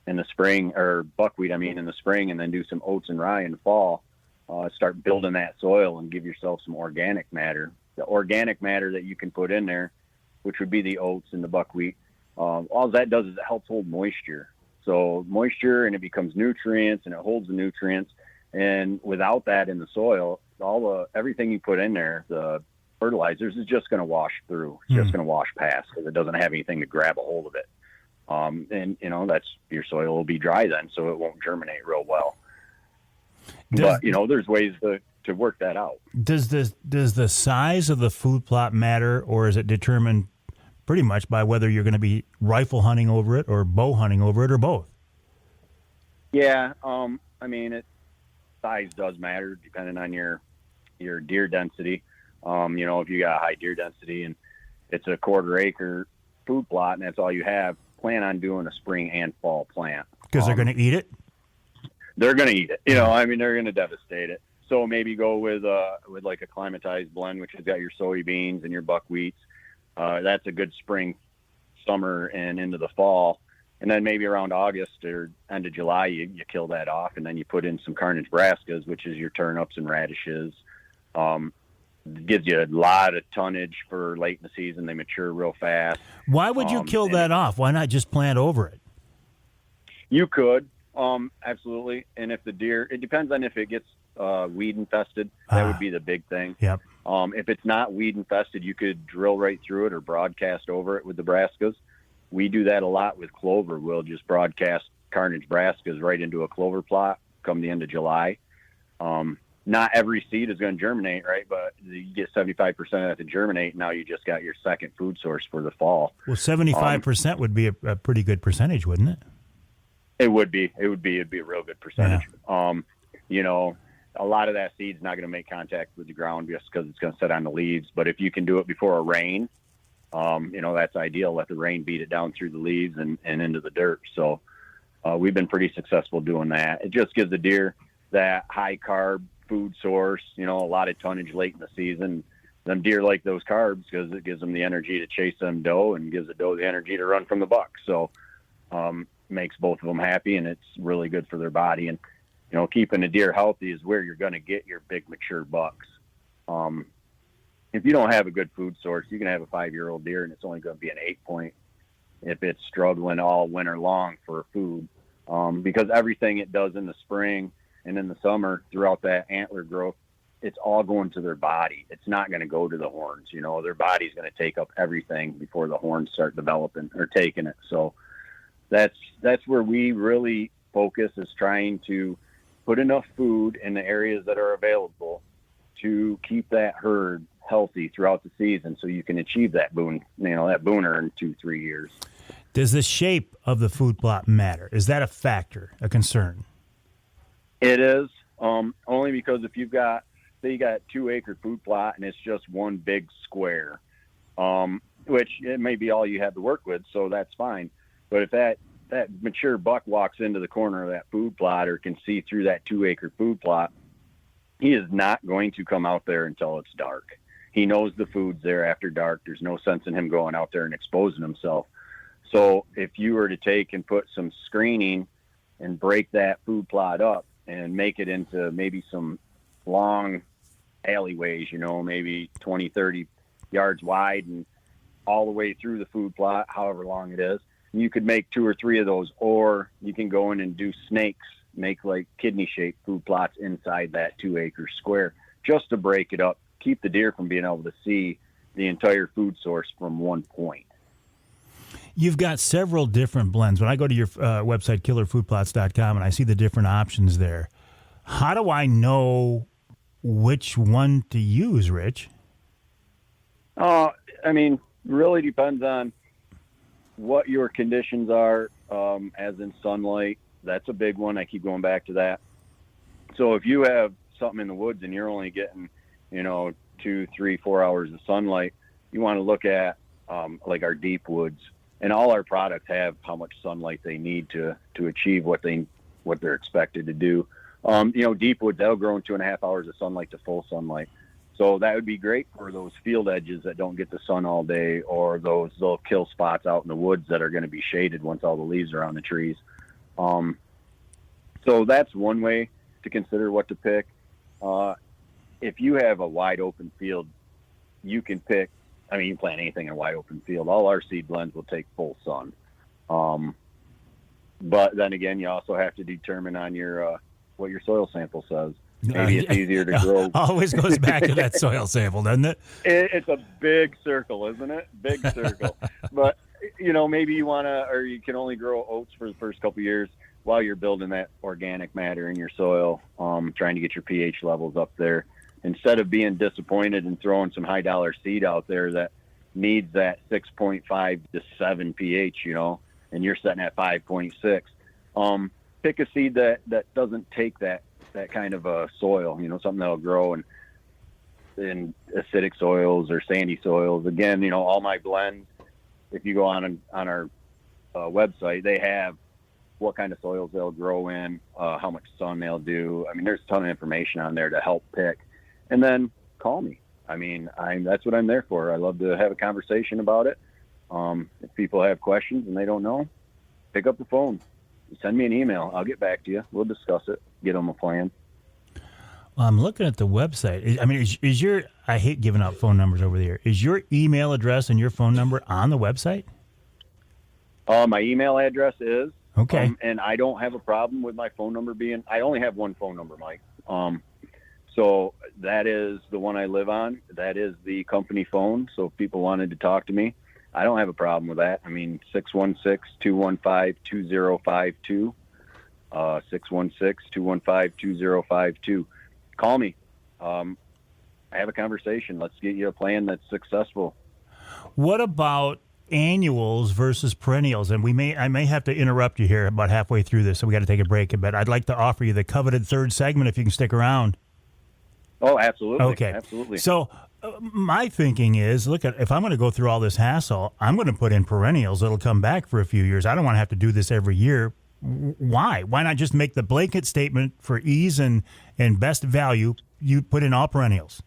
I: in the spring, or buckwheat, in the spring, and then do some oats and rye in the fall. Start building that soil and give yourself some organic matter. The organic matter that you can put in there, which would be the oats and the buckwheat, all that does is it helps hold moisture. So moisture, and it becomes nutrients, and it holds the nutrients, And without that in the soil, everything you put in there, the fertilizers, is just going to wash through. It's just going to wash past because it doesn't have anything to grab a hold of it. And that's your soil will be dry then, so it won't germinate real well. But there's ways to work that out.
F: Does the size of the food plot matter, or is it determined pretty much by whether you're going to be rifle hunting over it or bow hunting over it or both?
I: Yeah, size does matter depending on your deer density. If you got high deer density and it's a 1/4 acre food plot and that's all you have, plan on doing a spring and fall plant.
F: Because they're going to eat it?
I: They're going to eat it. They're going to devastate it. So maybe go with like a climatized blend, which has got your soybeans and your buckwheats. That's a good spring, summer, and into the fall. And then maybe around August or end of July, you kill that off, and then you put in some carnage brassicas, which is your turnips and radishes. Gives you a lot of tonnage for late in the season. They mature real fast.
F: Why would you kill that off? Why not just plant over it?
I: You could, absolutely. And if the deer, it depends on if it gets weed infested. That would be the big thing.
F: Yep.
I: If it's not weed infested, you could drill right through it or broadcast over it with the brassicas. We do that a lot with clover. We'll just broadcast carnage brassicas right into a clover plot come the end of July. Not every seed is going to germinate, right? But you get 75% of that to germinate. Now you just got your second food source for the fall.
F: Well, 75% would be a pretty good percentage, wouldn't it?
I: It would be. It'd be a real good percentage.
F: Yeah.
I: A lot of that seed's not going to make contact with the ground just because it's going to sit on the leaves. But if you can do it before a rain, that's ideal. Let the rain beat it down through the leaves and into the dirt. So we've been pretty successful doing that. It just gives the deer that high carb food source, a lot of tonnage late in the season. Them deer like those carbs because it gives them the energy to chase them doe and gives the doe the energy to run from the buck. So makes both of them happy, and it's really good for their body. And keeping a deer healthy is where you're going to get your big mature bucks. If you don't have a good food source, you can have a 5-year-old deer and it's only going to be an 8-point if it's struggling all winter long for food. Because everything it does in the spring and in the summer throughout that antler growth, it's all going to their body. It's not going to go to the horns. Their body's going to take up everything before the horns start developing or taking it. So that's where we really focus, is trying to put enough food in the areas that are available to keep that herd healthy throughout the season, so you can achieve that boon, that booner in 2-3 years.
F: Does the shape of the food plot matter? Is that a factor, a concern?
I: It is, only because if you've got, say you got a 2-acre food plot and it's just one big square, which it may be all you have to work with, so that's fine. But if that mature buck walks into the corner of that food plot or can see through that 2-acre food plot, he is not going to come out there until it's dark. He knows the food's there after dark. There's no sense in him going out there and exposing himself. So if you were to take and put some screening and break that food plot up and make it into maybe some long alleyways, maybe 20, 30 yards wide and all the way through the food plot, however long it is, you could make 2 or 3 of those, or you can go in and do snakes, make like kidney-shaped food plots inside that 2-acre square just to break it up, keep the deer from being able to see the entire food source from one point.
F: You've got several different blends. When I go to your website, killerfoodplots.com, and I see the different options there, how do I know which one to use, Rich?
I: Really depends on what your conditions are, as in sunlight. That's a big one. I keep going back to that. So if you have something in the woods and you're only getting, 2, 3, 4 hours of sunlight, you want to look at like our deep woods, and all our products have how much sunlight they need to achieve what they're expected to do. Deep woods, that'll grow in 2.5 hours of sunlight to full sunlight. So that would be great for those field edges that don't get the sun all day, or those little kill spots out in the woods that are going to be shaded once all the leaves are on the trees. So that's one way to consider what to pick. If you have a wide open field, you can pick, you can plant anything in a wide open field. All our seed blends will take full sun. But then again, you also have to determine on your what your soil sample says. Maybe it's easier to grow.
B: Always goes back to that soil sample, doesn't it?
I: It's a big circle, isn't it? Big circle. But, maybe you want to, or you can only grow oats for the first couple of years while you're building that organic matter in your soil, trying to get your pH levels up there. Instead of being disappointed and throwing some high dollar seed out there that needs that 6.5 to 7 pH, and you're setting at 5.6. Pick a seed that doesn't take that kind of a soil, something that'll grow in acidic soils or sandy soils. Again, all my blends, if you go on our website, they have what kind of soils they'll grow in, how much sun they'll do. I mean, there's a ton of information on there to help pick. And then call me. I mean, that's what I'm there for. I love to have a conversation about it. If people have questions and they don't know, pick up the phone. Send me an email. I'll get back to you. We'll discuss it. Get them a plan.
B: Well, I'm looking at the website. I mean, is your, I hate giving out phone numbers over there. Is your email address and your phone number on the website?
I: My email address is.
B: Okay.
I: And I don't have a problem with my phone number being, I only have one phone number, Mike. So that is the one I live on. That is the company phone. So if people wanted to talk to me, I don't have a problem with that. I mean, 616-215-2052, 616-215-2052. Call me. Have a conversation. Let's get you a plan that's successful.
B: What about annuals versus perennials? And I may have to interrupt you here about halfway through this, so we got to take a break. But I'd like to offer you the coveted third segment if you can stick around.
I: Oh, absolutely.
B: Okay.
I: Absolutely.
B: So my thinking is, look, if I'm going to go through all this hassle, I'm going to put in perennials. It'll come back for a few years. I don't want to have to do this every year. Why? Why not just make the blanket statement for ease and best value? You put in all perennials.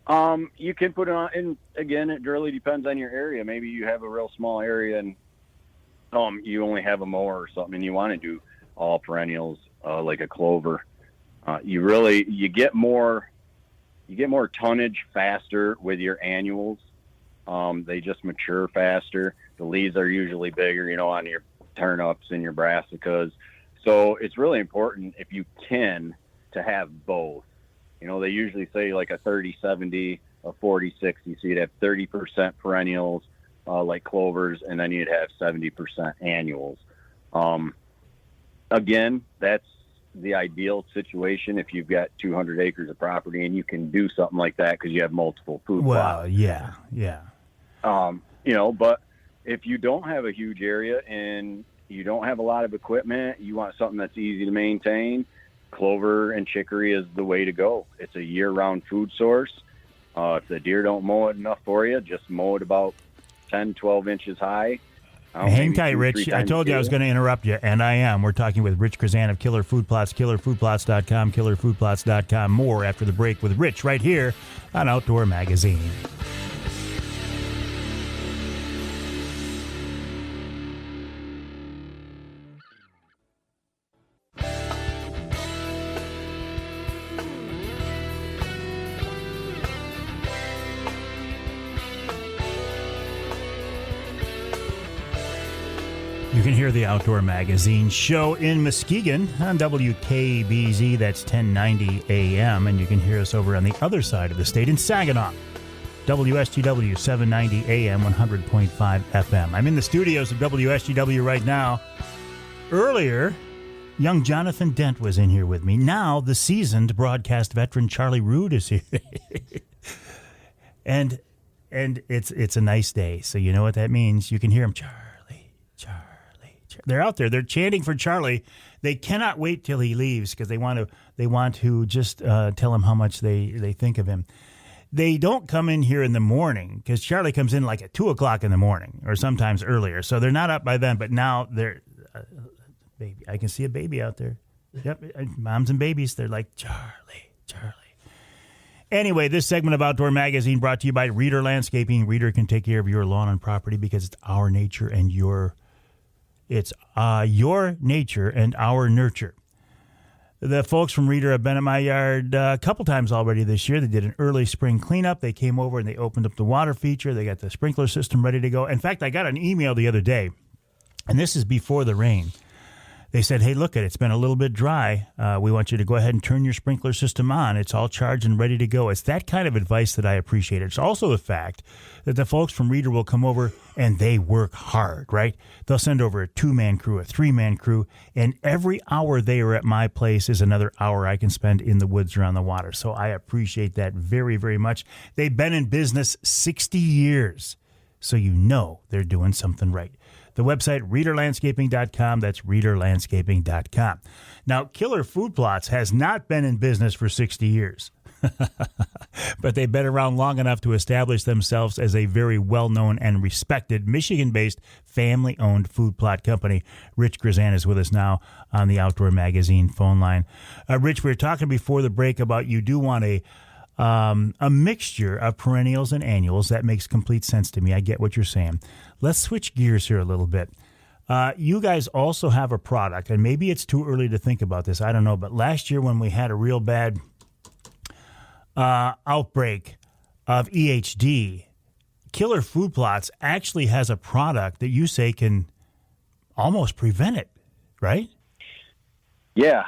I: You can put it on, and again, it really depends on your area. Maybe you have a real small area and you only have a mower or something, and you want to do all perennials like a clover. You get more tonnage faster with your annuals. They just mature faster. The leaves are usually bigger, on your turnips and your brassicas. So it's really important, if you can, to have both. They usually say like a 30-70, a 40-60. So you'd have 30% perennials, like clovers, and then you'd have 70% annuals. Again, that's the ideal situation if you've got 200 acres of property and you can do something like that because you have multiple food plots.
B: Well, yeah.
I: But if you don't have a huge area and you don't have a lot of equipment, you want something that's easy to maintain, clover and chicory is the way to go. It's a year-round food source. If the deer don't mow it enough for you, just mow it about 10, 12 inches high.
B: Hang tight, Rich. I told you I was going to interrupt you, and I am. We're talking with Rich Chrzan of Killer Food Plots, killerfoodplots.com, killerfoodplots.com. More after the break with Rich right here on Outdoor Magazine. You can hear the Outdoor Magazine show in Muskegon on WKBZ. That's 1090 AM. And you can hear us over on the other side of the state in Saginaw. WSGW 790 AM, 100.5 FM. I'm in the studios of WSGW right now. Earlier, young Jonathan Dent was in here with me. Now, the seasoned broadcast veteran Charlie Rood is here. and it's a nice day. So you know what that means. You can hear him, Charlie. They're out there. They're chanting for Charlie. They cannot wait till he leaves because they want to just tell him how much they think of him. They don't come in here in the morning because Charlie comes in like at 2 o'clock in the morning or sometimes earlier. So they're not up by then. But now they're baby. I can see a baby out there. Yep, moms and babies. They're like Charlie. Anyway, this segment of Outdoor Magazine brought to you by Reader Landscaping. Reader can take care of your lawn and property because it's our nature and your nature and our nurture. The folks from Reader have been at my yard a couple times already this year. They did an early spring cleanup. They came over and they opened up the water feature. They got the sprinkler system ready to go. In fact, I got an email the other day, and this is before the rain. they said, hey, look, it's been a little bit dry. We want you to go ahead and turn your sprinkler system on. It's all charged and ready to go. It's that kind of advice that I appreciate. It's also the fact that the folks from Reeder will come over and they work hard, right? They'll send over a 2-man crew, a 3-man crew, and every hour they are at my place is another hour I can spend in the woods around the water. So I appreciate that very, very much. They've been in business 60 years, so you know they're doing something right. The website, reederlandscaping.com. That's reederlandscaping.com. Now, Killer Food Plots has not been in business for 60 years, but they've been around long enough to establish themselves as a very well-known and respected Michigan-based family-owned food plot company. Rich Chrzan is with us now on the Outdoor Magazine phone line. Rich, we were talking before the break about you do want a mixture of perennials and annuals. That makes complete sense to me. I get what you're saying. Let's switch gears here a little bit. You guys also have a product, and maybe it's too early to think about this. I don't know. But last year when we had a real bad outbreak of EHD, Killer Food Plots actually has a product that you say can almost prevent it, right?
I: Yeah.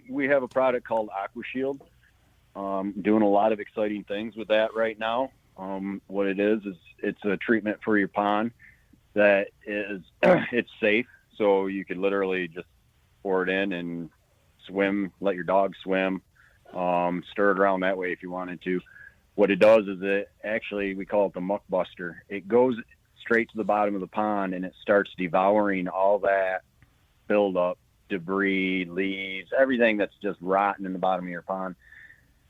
I: We have a product called AquaShield. Doing a lot of exciting things with that right now. What it is it's a treatment for your pond that is it's safe, so you could literally just pour it in and swim, let your dog swim, stir it around that way if you wanted to. What it does is it actually, we call it the muck buster. It goes straight to the bottom of the pond and it starts devouring all that buildup, debris, leaves, everything that's just rotten in the bottom of your pond.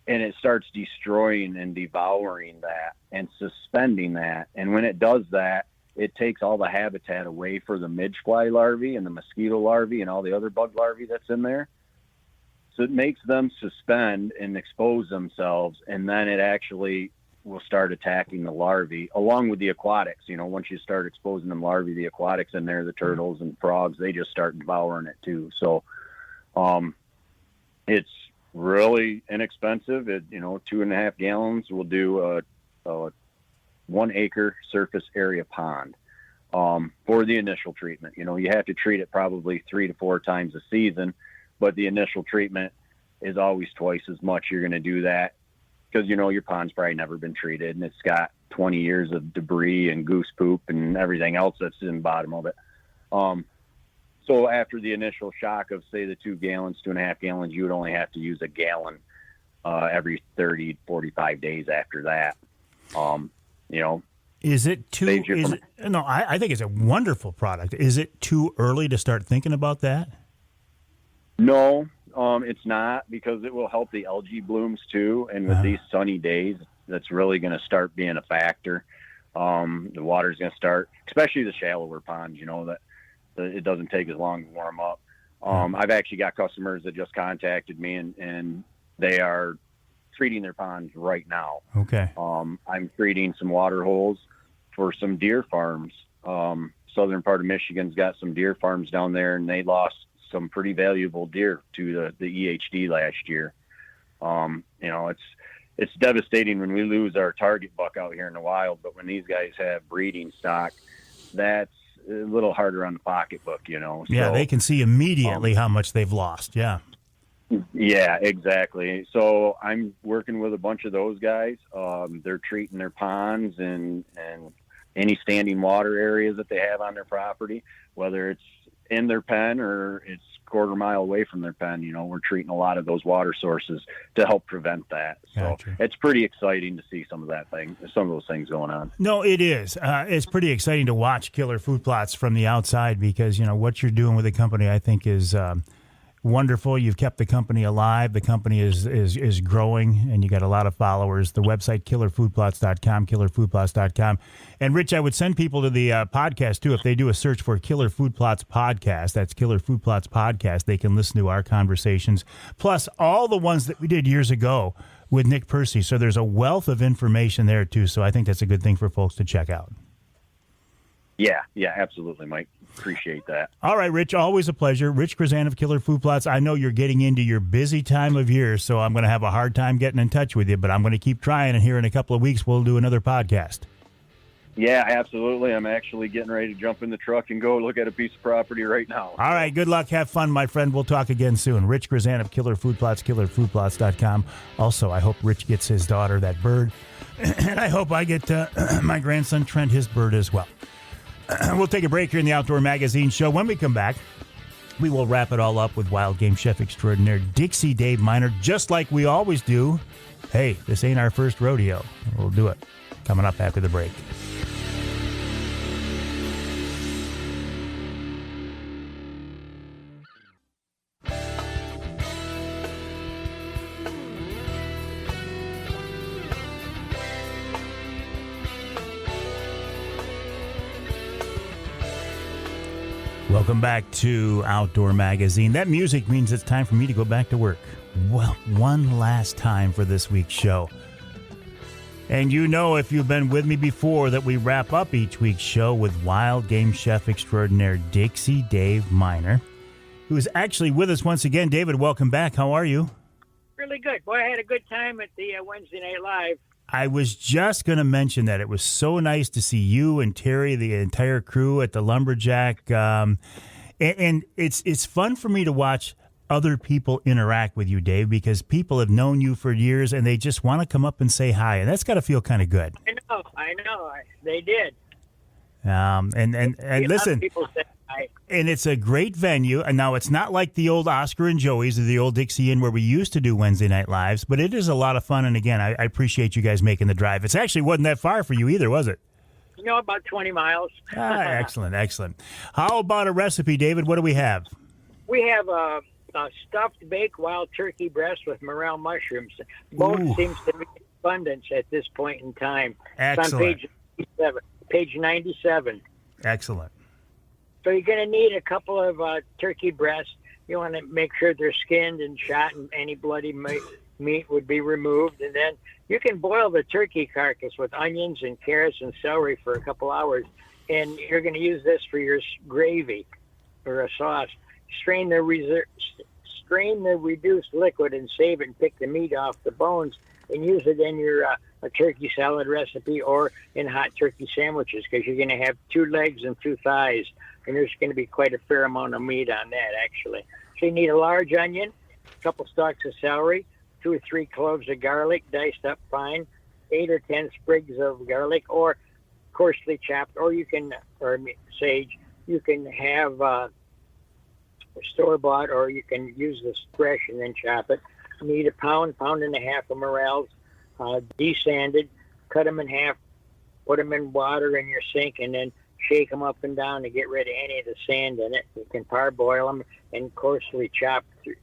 I: And it starts destroying and devouring that and suspending that. And when it does that, it takes all the habitat away for the midge-fly larvae and the mosquito larvae and all the other bug larvae that's in there. So it makes them suspend and expose themselves, and then it actually will start attacking the larvae along with the aquatics. You know, once you start exposing them larvae, the aquatics in there, the turtles and frogs, they just start devouring it too. So it's really inexpensive. 2.5 gallons will do a 1 acre surface area pond for the initial treatment. You have to treat it probably 3 to 4 times a season, but the initial treatment is always twice as much. You're going to do that because your pond's probably never been treated and it's got 20 years of debris and goose poop and everything else that's in the bottom of it. So after the initial shock of, say, the 2 gallons, 2.5 gallons, you would only have to use a gallon every 30, 45 days after that.
B: Is it too? No, I think it's a wonderful product. Is it too early to start thinking about that?
I: No, it's not, because it will help the algae blooms too. And with these sunny days, that's really going to start being a factor. The water's going to start, especially the shallower ponds, that it doesn't take as long to warm up. I've actually got customers that just contacted me and they are treating their ponds right now.
B: Okay.
I: I'm treating some water holes for some deer farms. Southern part of Michigan's got some deer farms down there, and they lost some pretty valuable deer to the EHD last year. It's devastating when we lose our target buck out here in the wild, but when these guys have breeding stock, that's a little harder on the pocketbook, So,
B: yeah, they can see immediately how much they've lost. Yeah.
I: Yeah, exactly. So I'm working with a bunch of those guys. They're treating their ponds and any standing water areas that they have on their property, whether it's in their pen or it's a quarter mile away from their pen. We're treating a lot of those water sources to help prevent that.
B: Gotcha.
I: So it's pretty exciting to see some of those things going on.
B: No, it is. It's pretty exciting to watch Killer Food Plots from the outside because, what you're doing with the company, I think, is wonderful. You've kept the company alive. The company is growing, and you got a lot of followers. The website, killerfoodplots.com, killerfoodplots.com. And, Rich, I would send people to the podcast, too. If they do a search for Killer Food Plots Podcast, that's Killer Food Plots Podcast, they can listen to our conversations, plus all the ones that we did years ago with Nick Percy. So there's a wealth of information there, too. So I think that's a good thing for folks to check out.
I: Yeah, absolutely, Mike. Appreciate that.
B: All right, Rich, always a pleasure. Rich Chrzan of Killer Food Plots. I know you're getting into your busy time of year, so I'm going to have a hard time getting in touch with you, but I'm going to keep trying, and here in a couple of weeks, we'll do another podcast.
I: Yeah, absolutely. I'm actually getting ready to jump in the truck and go look at a piece of property right now.
B: All right, good luck. Have fun, my friend. We'll talk again soon. Rich Chrzan of Killer Food Plots, killerfoodplots.com. Also, I hope Rich gets his daughter that bird, and I hope I get my grandson Trent his bird as well. We'll take a break here in the Outdoor Magazine show. When we come back, we will wrap it all up with wild game chef extraordinaire Dixie Dave Miner, just like we always do. Hey, this ain't our first rodeo. We'll do it. Coming up after the break. Welcome back to Outdoor Magazine. That music means it's time for me to go back to work. Well, one last time for this week's show. And you know, if you've been with me before, that we wrap up each week's show with wild game chef extraordinaire Dixie Dave Miner, who is actually with us once again. David, welcome back. How are you?
J: Really good. Boy, I had a good time at the Wednesday Night Live.
B: I was just going to mention that. It was so nice to see you and Terry, the entire crew at the Lumberjack. And it's fun for me to watch other people interact with you, Dave, because people have known you for years and they just want to come up and say hi. And that's got to feel kind of good.
J: I know. They did.
B: And listen,
J: people say hi.
B: And it's a great venue. And now it's not like the old Oscar and Joey's or the old Dixie Inn where we used to do Wednesday Night Lives, but it is a lot of fun. And again, I appreciate you guys making the drive. It actually wasn't that far for you either, was it?
J: About 20 miles.
B: Excellent. How about a recipe, David? What do we have?
J: We have a stuffed baked wild turkey breast with morel mushrooms. Both seems to be in abundance at this point in time.
B: Excellent.
J: It's on page 97.
B: Excellent.
J: So you're going to need a couple of turkey breasts. You want to make sure they're skinned and shot, and any bloody meat would be removed. And then you can boil the turkey carcass with onions and carrots and celery for a couple hours. And you're going to use this for your gravy or a sauce. Strain the reduced liquid and save it and pick the meat off the bones and use it in your a turkey salad recipe or in hot turkey sandwiches, because you're going to have 2 legs and 2 thighs, and there's going to be quite a fair amount of meat on that, actually. So you need a large onion, a couple stalks of celery, 2 or 3 cloves of garlic diced up fine, 8 or 10 sprigs of garlic or coarsely chopped, or sage. You can have store-bought, or you can use this fresh and then chop it. You need a pound and a half of morels, desanded. Cut them in half, put them in water in your sink, and then shake them up and down to get rid of any of the sand in it. You can parboil them and coarsely chop through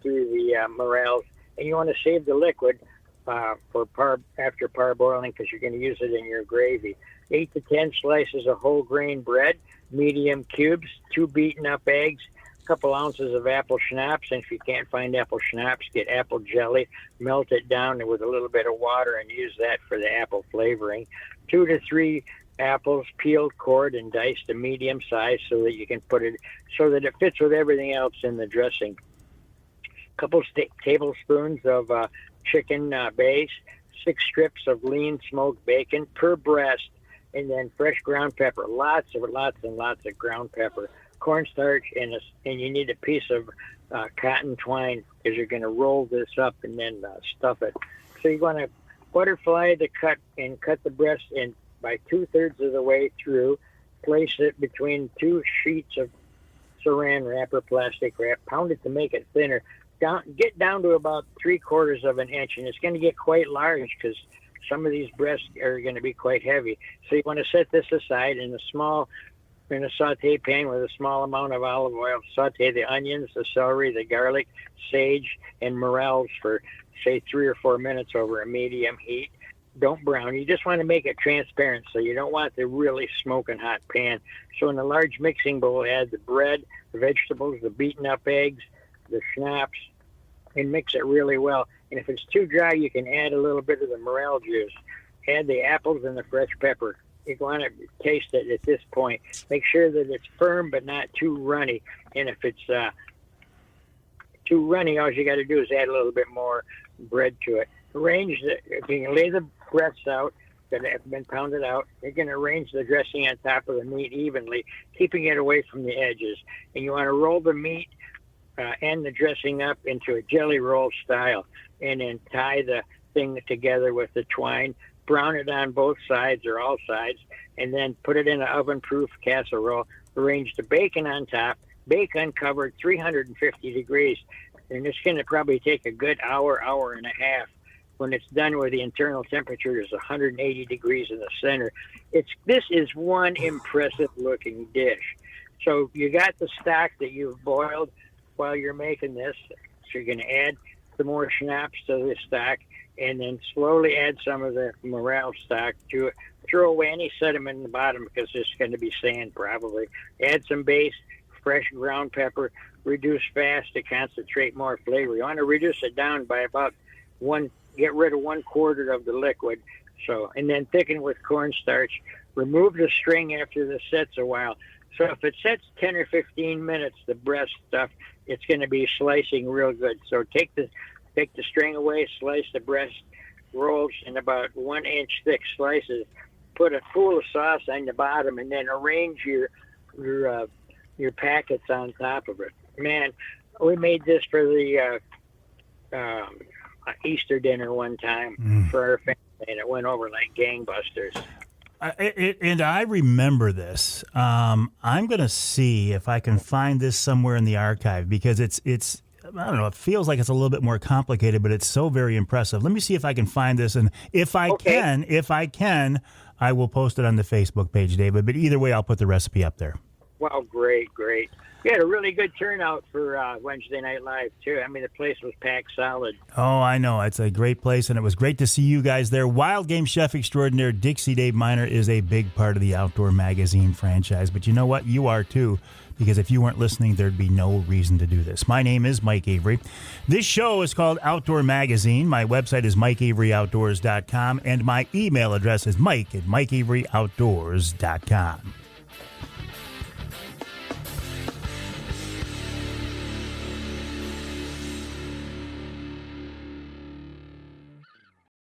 J: the morels. And you want to save the liquid after parboiling, because you're going to use it in your gravy. 8 to 10 slices of whole grain bread, medium cubes, 2 beaten up eggs, couple ounces of apple schnapps, and if you can't find apple schnapps, get apple jelly, melt it down with a little bit of water and use that for the apple flavoring. 2 to 3 apples, peeled, cored, and diced to medium size so that you can put it so that it fits with everything else in the dressing. A couple tablespoons of chicken base, 6 strips of lean smoked bacon per breast, and then fresh ground pepper, lots and lots of ground pepper. Cornstarch, and you need a piece of cotton twine, because you're going to roll this up and then stuff it. So you're going to butterfly the cut the breast in by 2/3 of the way through. Place it between 2 sheets of saran wrap or plastic wrap. Pound it to make it thinner. Get down to about 3/4 of an inch, and it's going to get quite large because some of these breasts are going to be quite heavy. So you want to set this aside in a saute pan with a small amount of olive oil. Saute the onions, the celery, the garlic, sage, and morels for, say, 3 or 4 minutes over a medium heat. Don't brown. You just want to make it transparent, so you don't want the really smoking hot pan. So in a large mixing bowl, add the bread, the vegetables, the beaten up eggs, the schnapps, and mix it really well. And if it's too dry, you can add a little bit of the morel juice. Add the apples and the fresh pepper. You want to taste it at this point. Make sure that it's firm but not too runny. And if it's too runny, all you got to do is add a little bit more bread to it. If you can lay the breasts out, that have been pounded out. You're going to arrange the dressing on top of the meat evenly, keeping it away from the edges. And you want to roll the meat and the dressing up into a jelly roll style, and then tie the thing together with the twine, brown it on both sides or all sides, and then put it in an oven-proof casserole. Arrange the bacon on top, bake uncovered, 350 degrees. And it's going to probably take a good hour, hour and a half. When it's done where the internal temperature is 180 degrees in the center. This is one impressive looking dish. So you got the stock that you've boiled while you're making this. So you're going to add some more schnapps to the stock, and then slowly add some of the morel stock to it. Throw away any sediment in the bottom because there's going to be sand probably. Add some base, fresh ground pepper, reduce fast to concentrate more flavor. You want to reduce it down by about get rid of 1/4 of the liquid. So, and then thicken with cornstarch. Remove the string after this sets a while. So if it sets 10 or 15 minutes, the breast stuff, it's going to be slicing real good. So take the string away, slice the breast rolls in about 1 inch thick slices. Put a pool of sauce on the bottom, and then arrange your packets on top of it. Man, we made this for the Easter dinner one time for our family, and it went over like gangbusters.
F: And I remember this. I'm going to see if I can find this somewhere in the archive, because it's I don't know, it feels like it's a little bit more complicated, but it's so very impressive. Let me see if I can find this, and if I can, I will post it on the Facebook page, David. But either way, I'll put the recipe up there.
J: Well, great. We had a really good turnout for Wednesday Night Live, too. I mean, the place was packed solid.
F: Oh, I know. It's a great place, and it was great to see you guys there. Wild Game Chef Extraordinaire Dixie Dave Miner is a big part of the Outdoor Magazine franchise. But you know what? You are, too, because if you weren't listening, there'd be no reason to do this. My name is Mike Avery. This show is called Outdoor Magazine. My website is MikeAveryOutdoors.com, and my email address is mike@MikeAveryOutdoors.com.